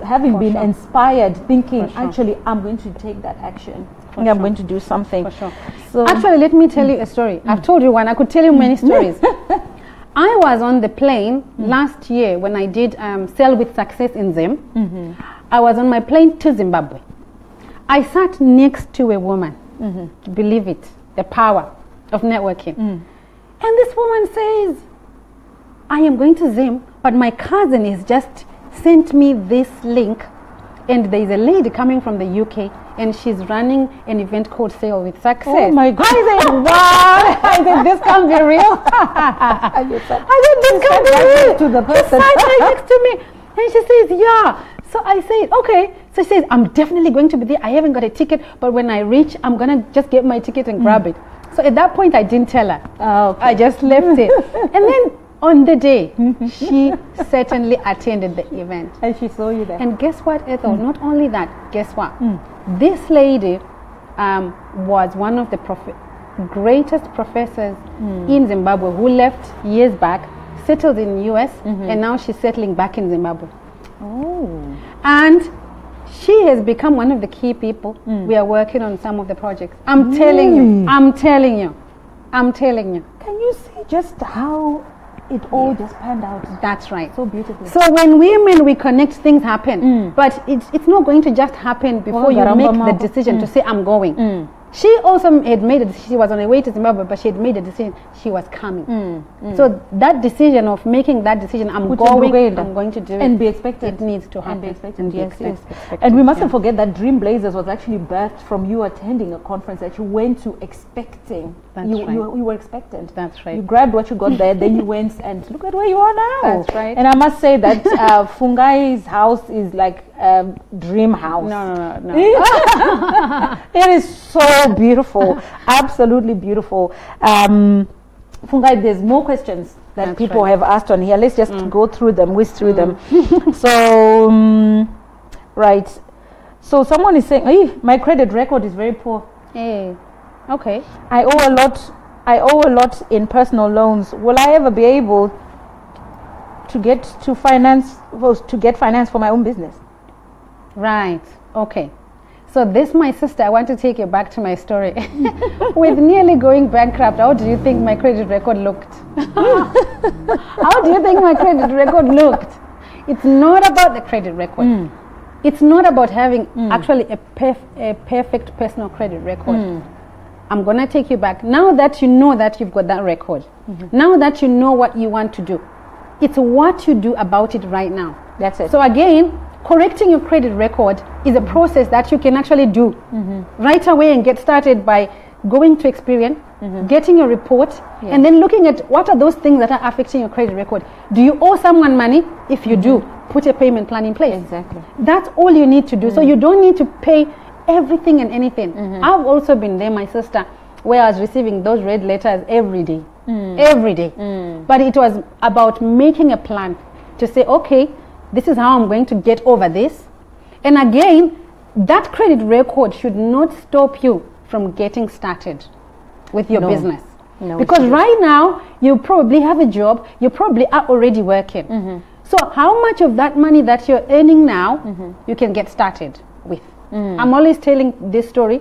having been inspired, thinking, actually, I'm going to take that action. I'm going to do something. For sure. So actually, let me tell you a story. I've told you one. I could tell you many stories. I was on the plane last year when I did Sell with Success in Zim. I was on my plane to Zimbabwe. I sat next to a woman. Believe it, the power of networking. And this woman says, I am going to Zim, but my cousin has just sent me this link, and there is a lady coming from the UK, and she's running an event called Sale with Success. Oh my God. I said, wow. I said, this can't be real. I said, this can't be real. To the person. She sat right next to me, and she says, yeah. So I said, okay. So she says, I'm definitely going to be there. I haven't got a ticket, but when I reach, I'm going to just get my ticket and grab it. So at that point, I didn't tell her. Okay. I just left it. And then on the day, she certainly attended the event. And she saw you there. And guess what, Ethel? Not only that, guess what? This lady was one of the greatest professors in Zimbabwe who left years back, settled in the US, and now she's settling back in Zimbabwe. Oh. And she has become one of the key people. We are working on some of the projects. I'm telling you. Can you see just how it all just panned out? That's right. So beautifully. So when we connect, things happen. But it's not going to just happen before you make the decision to say, I'm going. She also had made a decision. She was on her way to Zimbabwe, but she had made a decision. She was coming. So that decision of making that decision, I'm going to do it. And be expected. It needs to happen. And be expected. Yes. And we mustn't forget that Dream Blazers was actually birthed from you attending a conference that you went to expecting. That's you, right. You were expectant. That's right. You grabbed what you got there, then you went and look at where you are now. That's right. And I must say that Fungai's house is like dream house. No. It is so beautiful, absolutely beautiful. Fungai, there's more questions that people have asked on here. Let's just go through them, whiz through them. So, right. So someone is saying, hey, my credit record is very poor. Hey, okay. I owe a lot in personal loans. Will I ever be able to get finance for my own business? Right. Okay. So this, my sister, I want to take you back to my story. With nearly going bankrupt, how do you think my credit record looked? How do you think my credit record looked? It's not about the credit record. It's not about having actually a perfect personal credit record. I'm going to take you back. Now that you know that you've got that record, now that you know what you want to do, it's what you do about it right now. That's it. So again, correcting your credit record is a process that you can actually do right away and get started by going to Experian, getting your report, and then looking at what are those things that are affecting your credit record. Do you owe someone money? If you do, put a payment plan in place. Exactly. That's all you need to do. So you don't need to pay everything and anything. I've also been there, my sister, where I was receiving those red letters every day. Every day. But it was about making a plan to say, okay, this is how I'm going to get over this. And again, that credit record should not stop you from getting started with your business. No, because right now, you probably have a job, you probably are already working. So how much of that money that you're earning now, you can get started with? I'm always telling this story.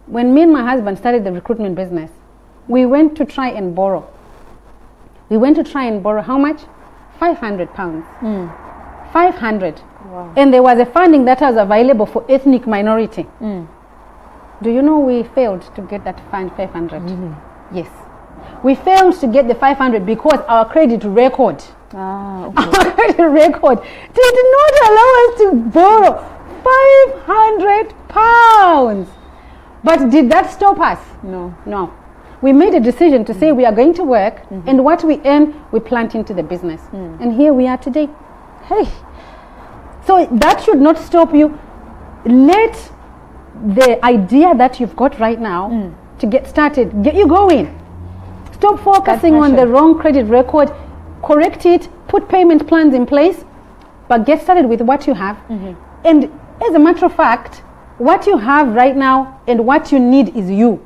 When me and my husband started the recruitment business, we went to try and borrow. We went to try and borrow how much? £500. 500. Wow. And there was a funding that was available for ethnic minority. Do you know we failed to get that fund 500? Yes. We failed to get the 500 because our credit record, our credit record did not allow us to borrow £500. But did that stop us? No. We made a decision to say we are going to work, and what we earn, we plant into the business. And here we are today. Hey. So that should not stop you. Let the idea that you've got right now to get started, get you going. Stop focusing on the wrong credit record, correct it, put payment plans in place, but get started with what you have. And as a matter of fact, what you have right now and what you need is you.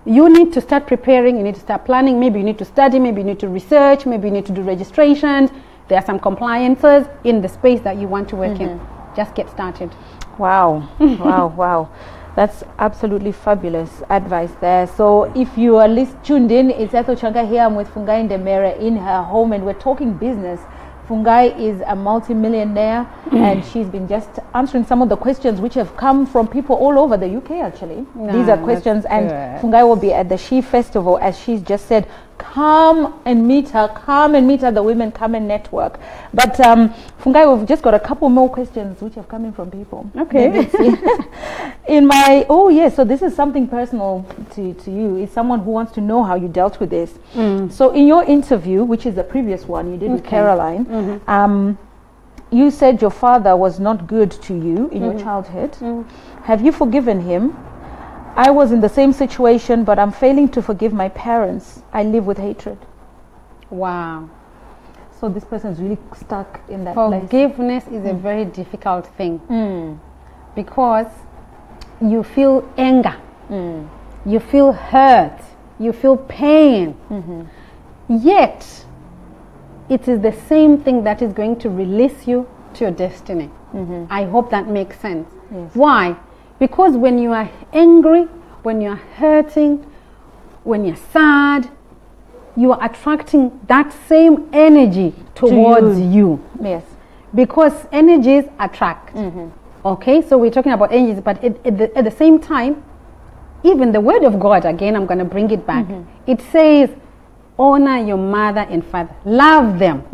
You need to start preparing, you need to start planning, maybe you need to study, maybe you need to research, maybe you need to do registrations. There are some compliances in the space that you want to work in. Just get started. Wow. Wow. That's absolutely fabulous advice there. So if you are tuned in, it's Etho Changa here. I'm with Fungai Ndemera in her home and we're talking business. Fungai is a multi-millionaire and she's been just answering some of the questions which have come from people all over the UK actually. These are questions and Fungai will be at the She Festival, as she's just said. Come and meet her, the women come and network. But Fungai, we've just got a couple more questions which have come in from people. Okay. So this is something personal to you. It's someone who wants to know how you dealt with this. So in your interview, which is the previous one you did with Caroline, you said your father was not good to you in your childhood. Have you forgiven him? I was in the same situation, but I'm failing to forgive my parents. I live with hatred. Wow. So this person is really stuck in that place. Forgiveness is a very difficult thing because you feel anger, you feel hurt, you feel pain. Yet, it is the same thing that is going to release you to your destiny. I hope that makes sense. Yes. Why? Because when you are angry, when you are hurting, when you're sad, you are attracting that same energy towards you. Yes. Because energies attract. Okay, so we're talking about energies, but at the same time, even the word of God, again, I'm going to bring it back. It says, honor your mother and father. Love them.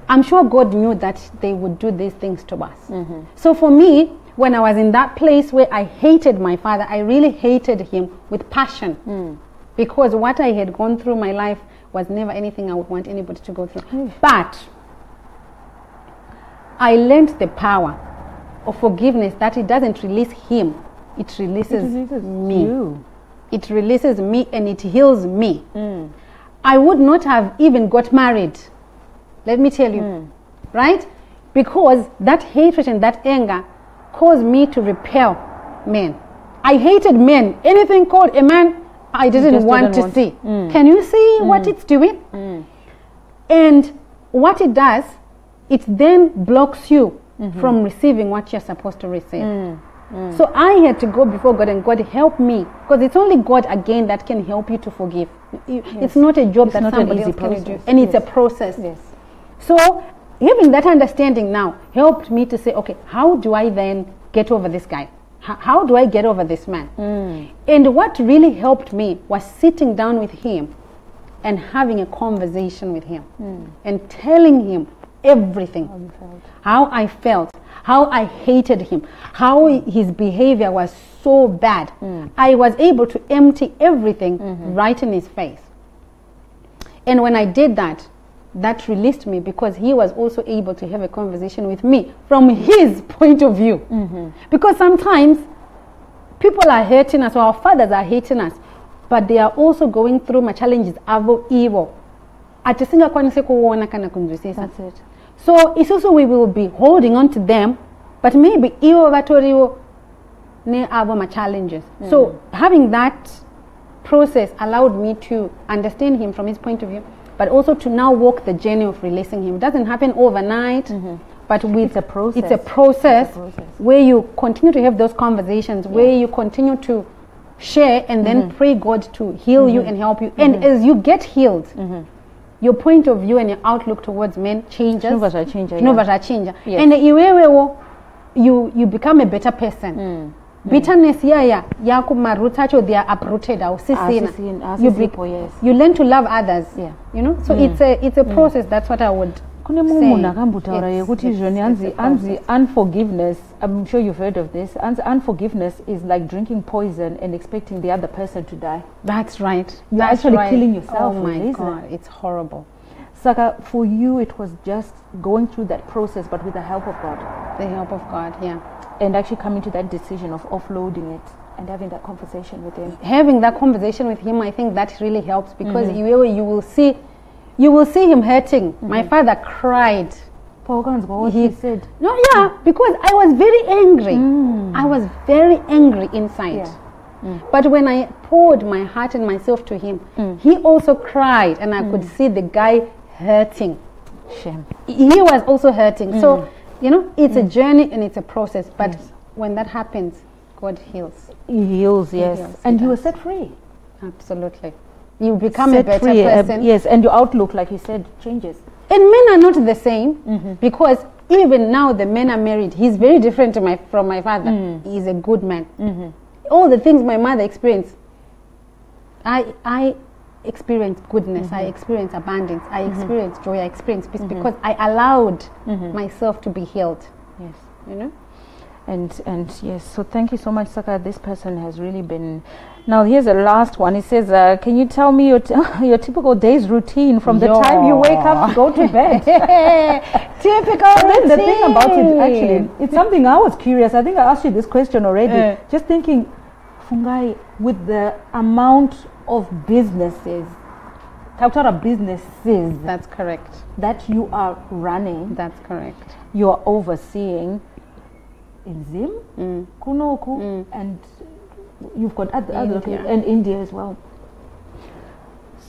I'm sure God knew that they would do these things to us. So for me, when I was in that place where I hated my father, I really hated him with passion. Because what I had gone through my life was never anything I would want anybody to go through. But I learned the power of forgiveness, that it doesn't release him, it releases me. It releases me and it heals me. I would not have even got married, let me tell you, right? Because that hatred and that anger caused me to repel men. I hated men. Anything called a man, I didn't want to see. Can you see what it's doing? And what it does, it then blocks you from receiving what you're supposed to receive. So I had to go before God, and God help me, because it's only God again that can help you to forgive. It's not a job that somebody else can do, and it's a process. So having that understanding now helped me to say, okay, how do I then get over this guy? How do I get over this man? And what really helped me was sitting down with him and having a conversation with him and telling him everything, how I felt, how I hated him, how his behavior was so bad. I was able to empty everything right in his face. And when I did that, that released me, because he was also able to have a conversation with me from his point of view. Because sometimes people are hating us, or our fathers are hating us, but they are also going through my challenges of evil. That's it. So it's also we will be holding on to them, but maybe my challenges. So having that process allowed me to understand him from his point of view, but also to now walk the journey of releasing him. It doesn't happen overnight, but it's a process. It's a process where you continue to have those conversations, where you continue to share and then pray God to heal you and help you. And as you get healed, your point of view and your outlook towards men changes. And you become a better person. Bitterness, they are uprooted. You learn to love others. You know, so it's a process. That's what I would say. Unforgiveness, I'm sure you've heard of this. Unforgiveness is like drinking poison and expecting the other person to die. That's right. You're actually killing yourself. Oh my God, it's horrible. Saka, for you, it was just going through that process, but with the help of God. The help of God, yeah. And actually coming to that decision of offloading it and having that conversation with Him. Having that conversation with Him, I think that really helps, because you will see Him hurting. My father cried. He said. No, yeah, because I was very angry. I was very angry inside. Yeah. But when I poured my heart and myself to Him, He also cried, and I could see the guy hurting. Shame. He was also hurting. So, it's a journey and it's a process. But when that happens, God heals. He heals, yes. And you were set free. Absolutely. You become a better person. Yes, and your outlook, like you said, changes. And men are not the same, because even now the men are married. He's very different from my father. He's a good man. All the things my mother experienced, I experienced goodness, I experienced abundance, I experienced joy, I experienced peace, because I allowed myself to be healed. Yes. And yes, so thank you so much, Saka. This person has really been. Now here's the last one. It says, can you tell me your typical day's routine from the time you wake up to go to bed? Typical routine. The thing about it, actually, it's something I was curious. I think I asked you this question already. Just thinking, Fungai, with the amount of businesses, that's correct, that you are running, that's correct, you are overseeing in Zim, Kunoku, and you've got other locations, and India as well.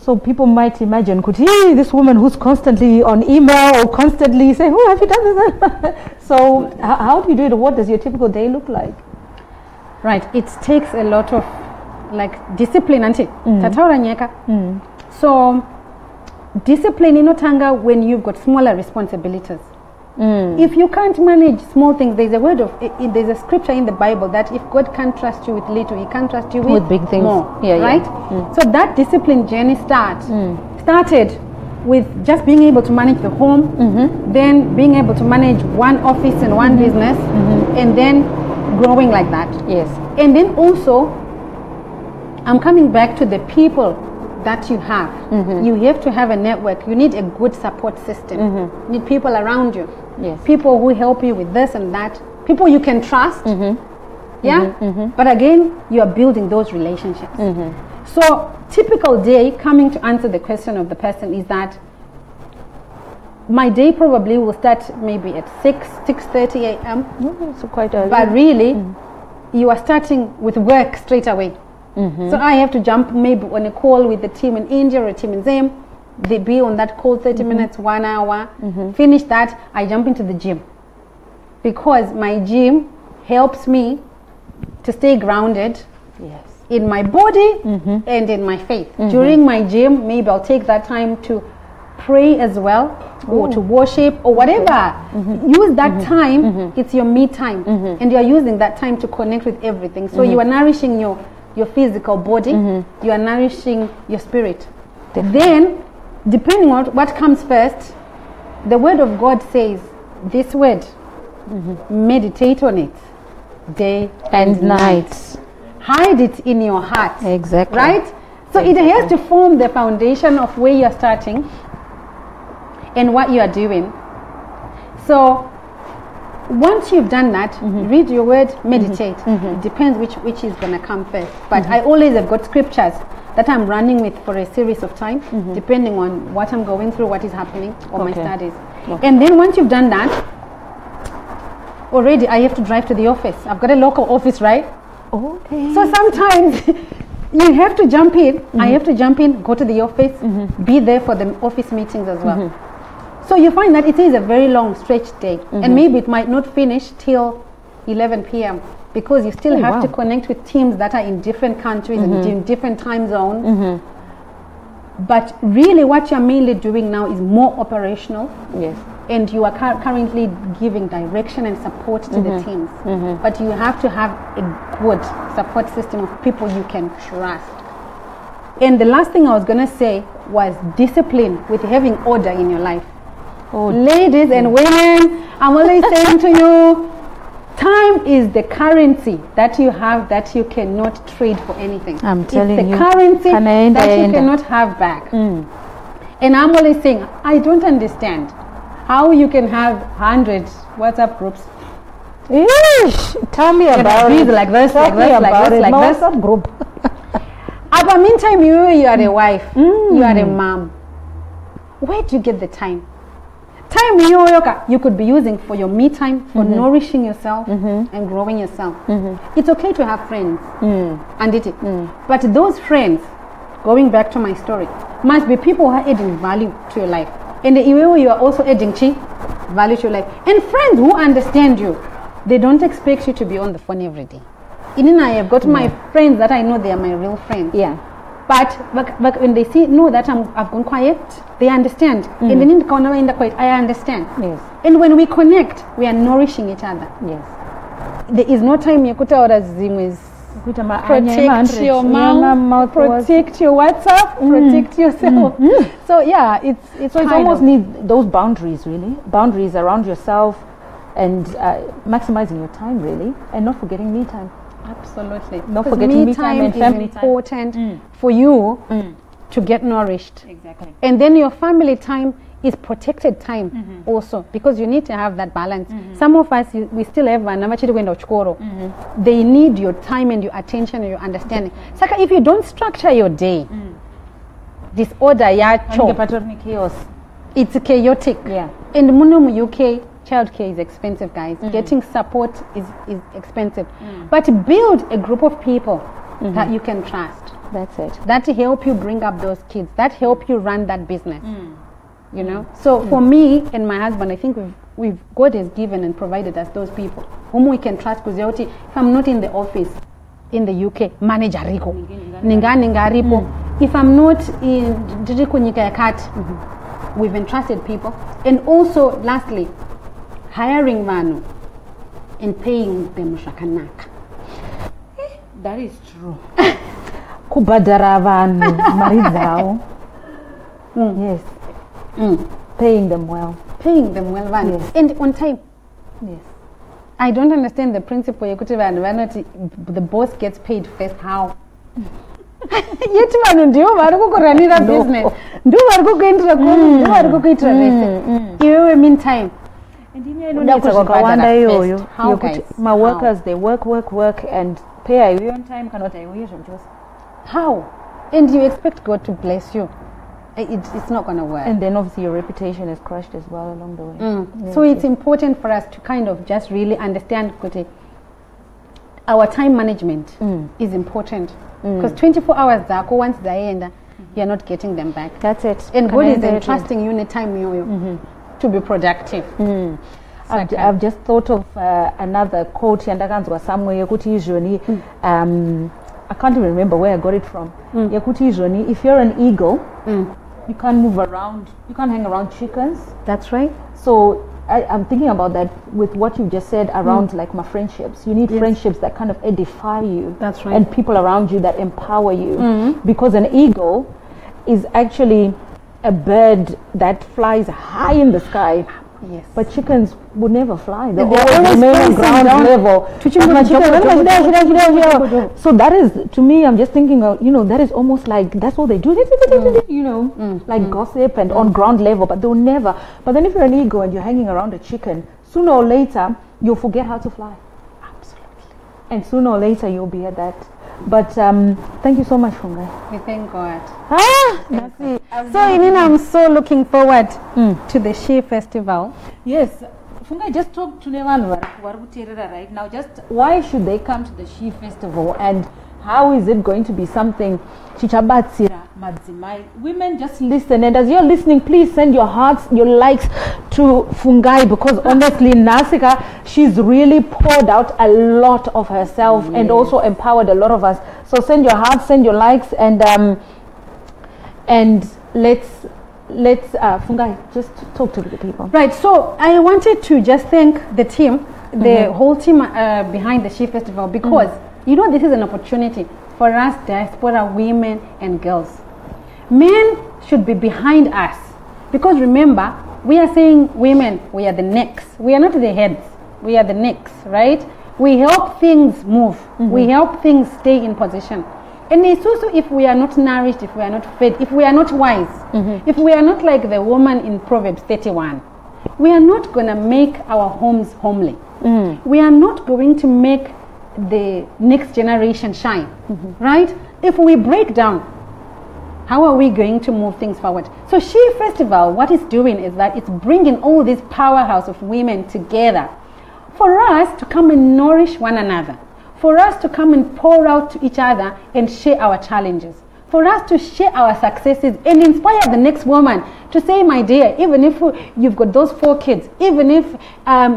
So people might imagine, this woman who's constantly on email or constantly saying, "Oh, have you done this?" So how do you do it? What does your typical day look like? Right, it takes a lot of discipline, auntie. So discipline inotanga when you've got smaller responsibilities. If you can't manage small things, there's a scripture in the Bible that if God can't trust you with little, He can't trust you with big things. More, right? So that discipline journey started with just being able to manage the home, then being able to manage one office and one business, and then growing like that. Yes. And then also, I'm coming back to the people that you have. You have to have a network. You need a good support system. You need people around you. Yes. People who help you with this and that. People you can trust. But again, you are building those relationships. So typical day, coming to answer the question of the person, is that my day probably will start maybe at 6:30 a.m. So quite early. But really, you are starting with work straight away. So I have to jump maybe on a call with the team in India or a team in Zim. They be on that call 30 minutes, 1 hour. Finish that, I jump into the gym. Because my gym helps me to stay grounded in my body and in my faith. During my gym, maybe I'll take that time to pray as well, or to worship or whatever. Use that time, it's your me time. And you are using that time to connect with everything. So you are nourishing your physical body, you are nourishing your spirit. Then, depending on what comes first, the word of God says, this word, meditate on it day and night. Hide it in your heart. Exactly. Right? So it has to form the foundation of where you're starting and what you are doing. So once you've done that, read your word, meditate. It depends which is going to come first. But I always have got scriptures that I'm running with for a series of time, depending on what I'm going through, what is happening, or my studies. And then once you've done that, already I have to drive to the office. I've got a local office, right? Okay. So sometimes you have to jump in. I have to jump in, go to the office, be there for the office meetings as well. So you find that it is a very long stretched day, and maybe it might not finish till 11 p.m. because you still have to connect with teams that are in different countries and in different time zones. But really what you're mainly doing now is more operational. Yes. And you are currently giving direction and support to the teams. But you have to have a good support system of people you can trust. And the last thing I was going to say was discipline with having order in your life. Ladies and women, I'm always saying to you, time is the currency that you have that you cannot trade for anything. I'm telling you. It's the currency that you cannot have back. And I'm always saying, I don't understand how you can have 100 WhatsApp groups. Eesh, tell me about it. Like this, like this, like this, like this. WhatsApp group. But meantime, you are a wife, you are a mom. Where do you get the time? Time you could be using for your me time, for nourishing yourself and growing yourself. It's okay to have friends, but those friends, going back to my story, must be people who are adding value to your life. And you are also adding value to your life. And friends who understand you, they don't expect you to be on the phone every day. I have got my friends that I know they are my real friends. Yeah. But when they know that I've gone quiet, they understand. And then in the corner in the quiet, I understand. Yes. And when we connect, we are nourishing each other. Yes. There is no time you could protect your mouth, protect your WhatsApp, protect yourself. So yeah, it's almost need those boundaries, really. Boundaries around yourself and maximizing your time, really, and not forgetting me time. Absolutely. Not forgetting me time and family is important for you to get nourished. Exactly. And then your family time is protected time also, because you need to have that balance. Some of us, we still have they need your time and your attention and your understanding. Saka, if you don't structure your day, disorder, chaos. It's chaotic. Yeah. In the Munum UK, childcare is expensive, guys. Getting support is expensive. But build a group of people that you can trust. That's it. That help you bring up those kids. That help you run that business. You know. So for me and my husband, I think we've God has given and provided us those people whom we can trust. Because if I'm not in the office in the UK, manager Rico, Ninga Ripo. If I'm not in Nika Yakat, we've entrusted people. And also, lastly, hiring Manu and paying them shakanak. That is true. Kubadara Vanu Marizao. Yes. Paying them well. Paying them well, Van. Yes. And on time. Yes. I don't understand the principle. The boss gets paid first. How? Yet man, do you run a business? Do you go into the do you go into the You meantime. My workers, they work, and pay you on time. Cannot How? And you expect God to bless you? It's not going to work. And then obviously your reputation is crushed as well along the way. Yes. So it's important for us to kind of just really understand our time management is important. Because 24 hours once they end, you're not getting them back. That's it. And God is entrusting you in a time to be productive. I've just thought of another quote somewhere. I can't even remember where I got it from. If you're an eagle, you can't move around. You can't hang around chickens. That's right. So I'm thinking about that with what you just said around like my friendships. You need friendships that kind of edify you. That's right. And people around you that empower you. Because an eagle is actually a bird that flies high in the sky. Yes. But chickens would never fly. They always remain on ground level. So that is, to me, I'm just thinking of, that is almost like, that's all they do, like gossip and on ground level, but they'll never. But then if you're an eagle and you're hanging around a chicken, sooner or later, you'll forget how to fly. Absolutely. And sooner or later, you'll be at that. But thank you so much, Fungai. We thank God. That's it. So, Inina, I'm so looking forward to the She Festival. Yes. Fungai, just talk to Nevan right now. Just why should they come to the She Festival, and how is it going to be something chichabatsira madzimai? Women, just listen, and as you're listening, please send your hearts, your likes to Fungai, because honestly, Nasika, she's really poured out a lot of herself and also empowered a lot of us. So send your hearts, send your likes, and let's Fungai, just talk to the people. Right. So I wanted to just thank the team, the whole team behind the She Festival, because this is an opportunity for us diaspora women and girls. Men should be behind us, because remember, we are saying women, we are the necks. We are not the heads. We are the necks, right? We help things move. We help things stay in position. And it's also if we are not nourished, if we are not fed, if we are not wise, if we are not like the woman in Proverbs 31, we are not going to make our homes homely. We are not going to make the next generation shine, right? If we break down, how are we going to move things forward? So She Festival, what it's doing is that it's bringing all this powerhouse of women together for us to come and nourish one another, for us to come and pour out to each other and share our challenges, for us to share our successes and inspire the next woman to say, my dear, even if you've got those 4 kids, even if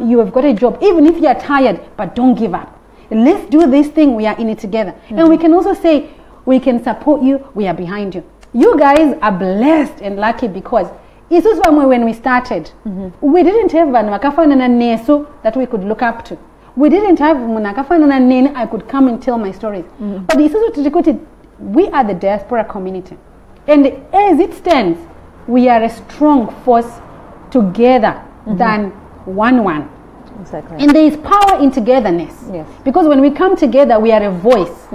you have got a job, even if you are tired, but don't give up. Let's do this thing. We are in it together. And we can also say, we can support you. We are behind you. You guys are blessed and lucky because it's also when we started, we didn't have nesu that we could look up to. We didn't have nene I could come and tell my stories. But we are the diaspora community. And as it stands, we are a strong force together than one. Exactly. And there is power in togetherness. Yes. Because when we come together, we are a voice.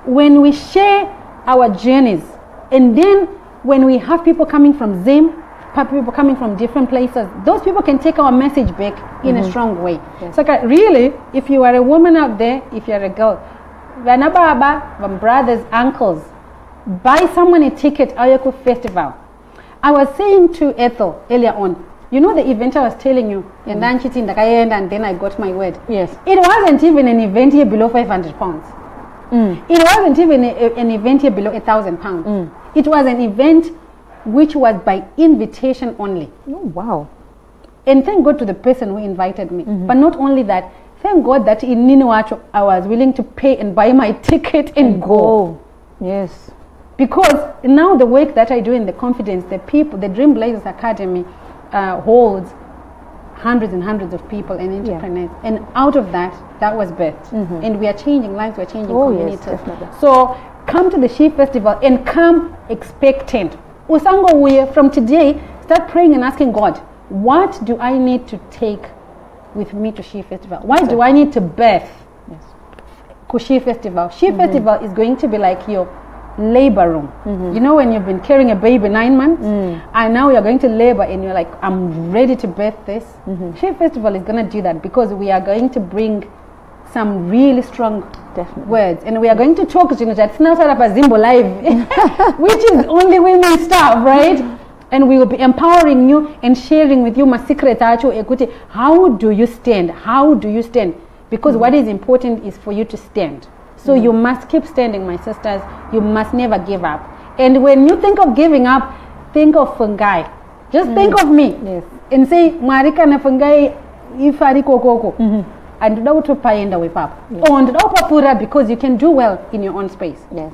When we share our journeys, and then when we have people coming from Zim, people coming from different places, those people can take our message back in a strong way. Yes. So really, if you are a woman out there, if you are a girl, brothers, uncles, buy someone a ticket to Ayaku Festival. I was saying to Ethel earlier on, you know the event I was telling you, and then I got my word. Yes. It wasn't even an event here below 500 pounds. It wasn't even an event here below 1,000 pounds. It was an event which was by invitation only. Oh, wow. And thank God to the person who invited me. But not only that, thank God that in Ninuacho I was willing to pay and buy my ticket and go. Yes. Because now the work that I do in the confidence, the people, the Dream Blazers Academy holds hundreds and hundreds of people and entrepreneurs. And out of that was birthed. And we are changing lives, we are changing communities. Yes, definitely. So come to the She Festival and come expectant. Usango from today, start praying and asking God, what do I need to take with me to She Festival? Why do I need to birth She Festival? She Festival is going to be like your labor room. You know when you've been carrying a baby 9 months and now you're going to labor and you're like, I'm ready to birth this. She Festival is going to do that because we are going to bring some really strong words, and we are going to talk to it's now set up a Zimbo live which is only women stuff, right? And we will be empowering you and sharing with you my secret. How do you stand? Because what is important is for you to stand. So you must keep standing, my sisters. You must never give up. And when you think of giving up, think of Fungai. Just think of me. Yes. And say, Marika na Fungai ifari koko. And to paenda with up. And because you can do well in your own space. Yes.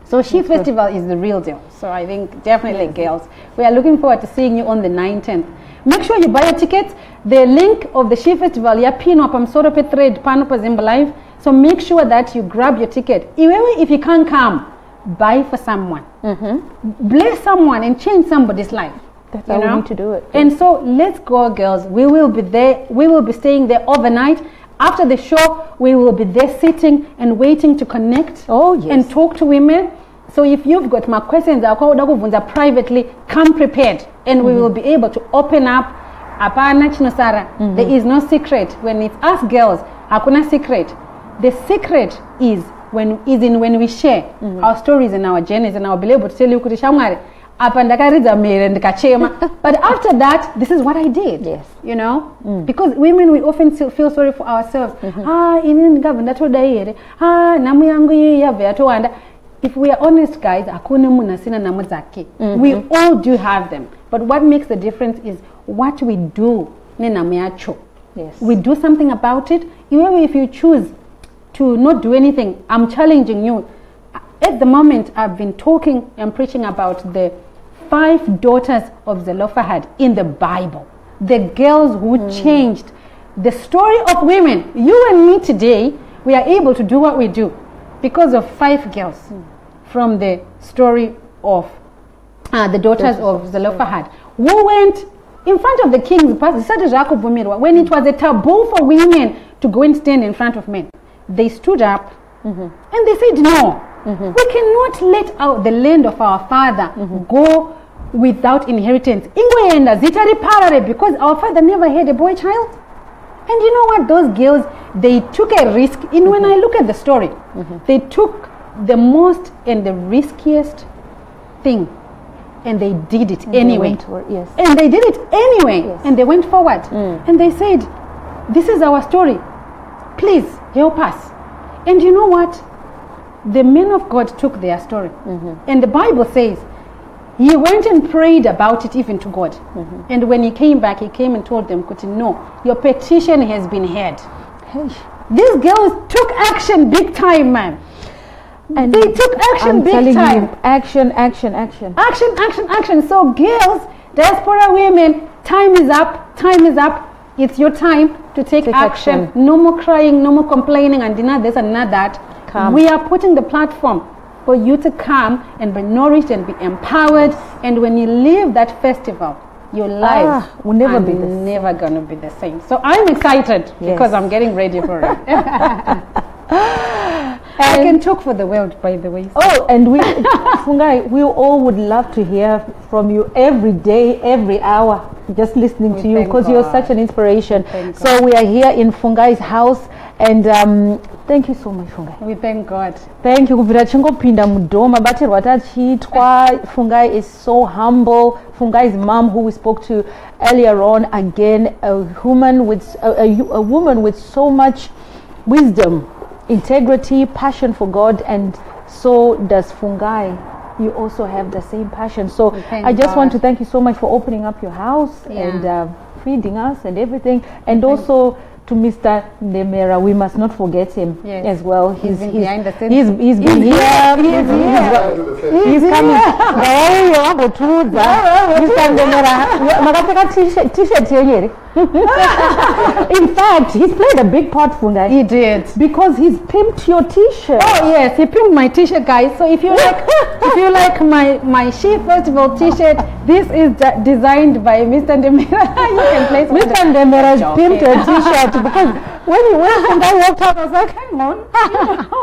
So She Festival is the real deal. So I think definitely girls, we are looking forward to seeing you on the 19th. Make sure you buy your tickets. The link of the She Festival, pin up Mhondoro thread, pan up Zimbo live. So make sure that you grab your ticket. If you can't come, buy for someone. Bless someone and change somebody's life. That's how we need to do it. And so let's go, girls. We will be there. We will be staying there overnight. After the show, we will be there sitting and waiting to connect and talk to women. So if you've got my questions privately, come prepared. And we will be able to open up. There is no secret. When it's us girls, hakuna secret. The secret is when we share our stories and our journeys, and I'll be able to tell you but after that, this is what I did. Yes. You know, because women, we often feel sorry for ourselves. If we are honest, guys, we all do have them. But what makes the difference is what we do. Yes. We do something about it. Even if you choose to not do anything, I'm challenging you. At the moment, I've been talking and preaching about the 5 daughters of Zelophehad in the Bible. The girls who changed the story of women. You and me today, we are able to do what we do because of 5 girls from the story of the daughters of Zelophehad, who went in front of the kings when it was a taboo for women to go and stand in front of men. They stood up and they said, no, We cannot let out the land of our father go without inheritance. Ingwenda zitari parare, because our father never had a boy child. And you know what? Those girls, they took a risk. When I look at the story, they took the most and the riskiest thing, and they did it anyway. And they did it anyway, and they went forward. And they said, this is our story. Please help us. And you know what? The men of God took their story. And the Bible says, he went and prayed about it even to God. And when he came back, he came and told them, no, your petition has been heard. These girls took action big time, man. And they took action big time. Action. So girls, diaspora women, time is up. It's your time to take action. No more crying, no more complaining, and deny this and not that. We are putting the platform for you to come and be nourished and be empowered. And when you leave that festival, your life will never be never going to be the same. So I'm excited because I'm getting ready for it. I can talk for the world, by the way. So. And we, Fungai, we all would love to hear from you every day, every hour, just listening to you, because you're such an inspiration. So we are here in Fungai's house, and thank you so much, Fungai. We thank God. Thank you. Fungai is so humble. Fungai's mom, who we spoke to earlier on, again, a woman with so much wisdom, integrity, passion for God, and so does Fungai. You also have the same passion. So I just want to thank you so much for opening up your house and feeding us and everything, and also to Mr. Ndemera, we must not forget him as well. He's behind the scenes. He's been here. He's coming. Mr. Ndemera, t-shirt here. In fact, he's played a big part, Fungai. He did, because he's pimped your t-shirt. Oh yes, he pimped my t-shirt, guys. So if you like, my She Festival t-shirt, this is designed by Mr. Ndemera. You can place Mr. Ndemera's pimped your t-shirt, because when I walked out, I was like, hang on,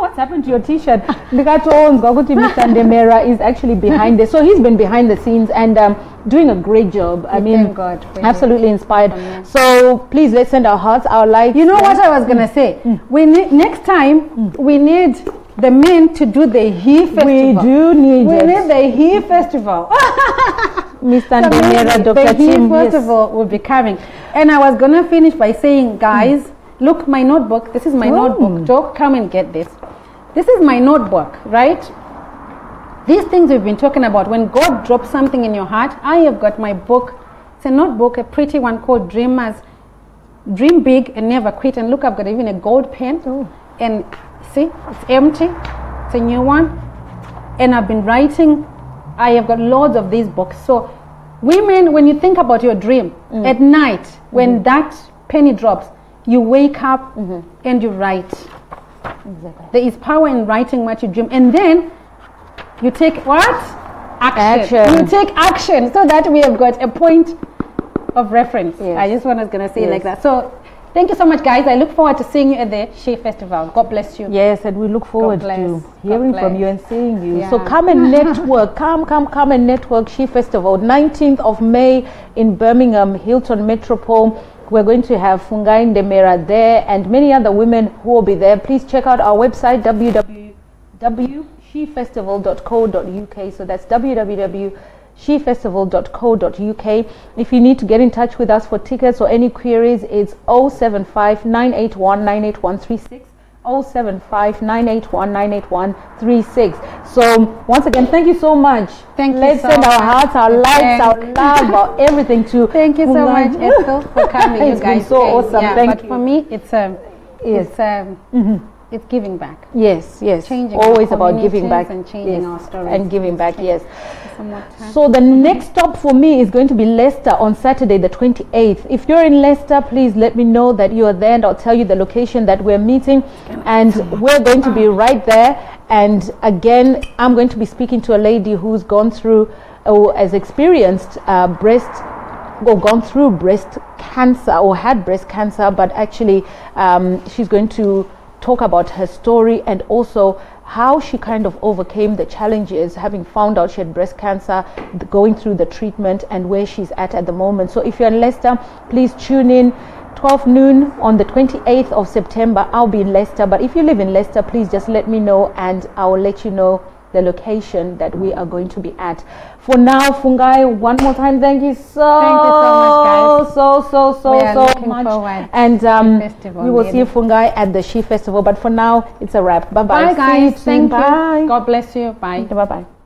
what's happened to your t-shirt? Mr. Ndemera is actually behind this. So he's been behind the scenes and doing a great job. I mean, God, absolutely inspired. So please, let's send our hearts, our lights. You know what I was gonna say? We need, next time we need the men to do the He Festival. We do need We need the He Festival. Mr. Ndemera, Dr. The He Festival will be coming. And I was gonna finish by saying, guys, look, my notebook. This is my notebook. Joe, come and get this. This is my notebook, right? These things we've been talking about, when God drops something in your heart, I have got my book. It's a notebook, a pretty one called Dreamers. Dream big and never quit. And look, I've got even a gold pen. And see, it's empty. It's a new one. And I've been writing. I have got loads of these books. So women, when you think about your dream, at night, when that penny drops, you wake up and you write. Exactly. There is power in writing what you dream. And then you take what? Action. You take action, so that we have got a point of reference. I just was going to say like that. So thank you so much, guys. I look forward to seeing you at the She Festival. God bless you. Yes, and we look forward to hearing from you and seeing you. So come and network. Come and network. She Festival, 19th of May in Birmingham, Hilton Metropole. We're going to have Fungai Ndemera there and many other women who will be there. Please check out our website, www.shefestival.co.uk. So that's www.shefestival.co.uk. If you need to get in touch with us for tickets or any queries, it's 075 981 98136. 075 981 98136. So once again, thank you so much. Let's send our hearts, our lights, our love, our everything to thank you so much, Ethel, for coming. You guys, so awesome. Thank you. For me, it's giving back. Yes. Changing always about giving back and changing our stories and giving back. Yes. So the next stop for me is going to be Leicester on Saturday the 28th. If you're in Leicester, please let me know that you are there, and I'll tell you the location that we're meeting, and we're going to be right there. And again, I'm going to be speaking to a lady who's gone through or has experienced gone through breast cancer or had breast cancer, but actually she's going to talk about her story and also how she kind of overcame the challenges, having found out she had breast cancer, going through the treatment, and where she's at the moment. So if you're in Leicester, please tune in 12 noon on the 28th of September. I'll be in Leicester, but if you live in Leicester, please just let me know and I will let you know the location that we are going to be at. For now, Fungai, one more time, thank you so much, guys. So much. Forward And festival, we will see Fungai at the She Festival. But for now, it's a wrap. Bye-bye. Bye, guys. Thank you. Bye. God bless you. Bye. Bye-bye.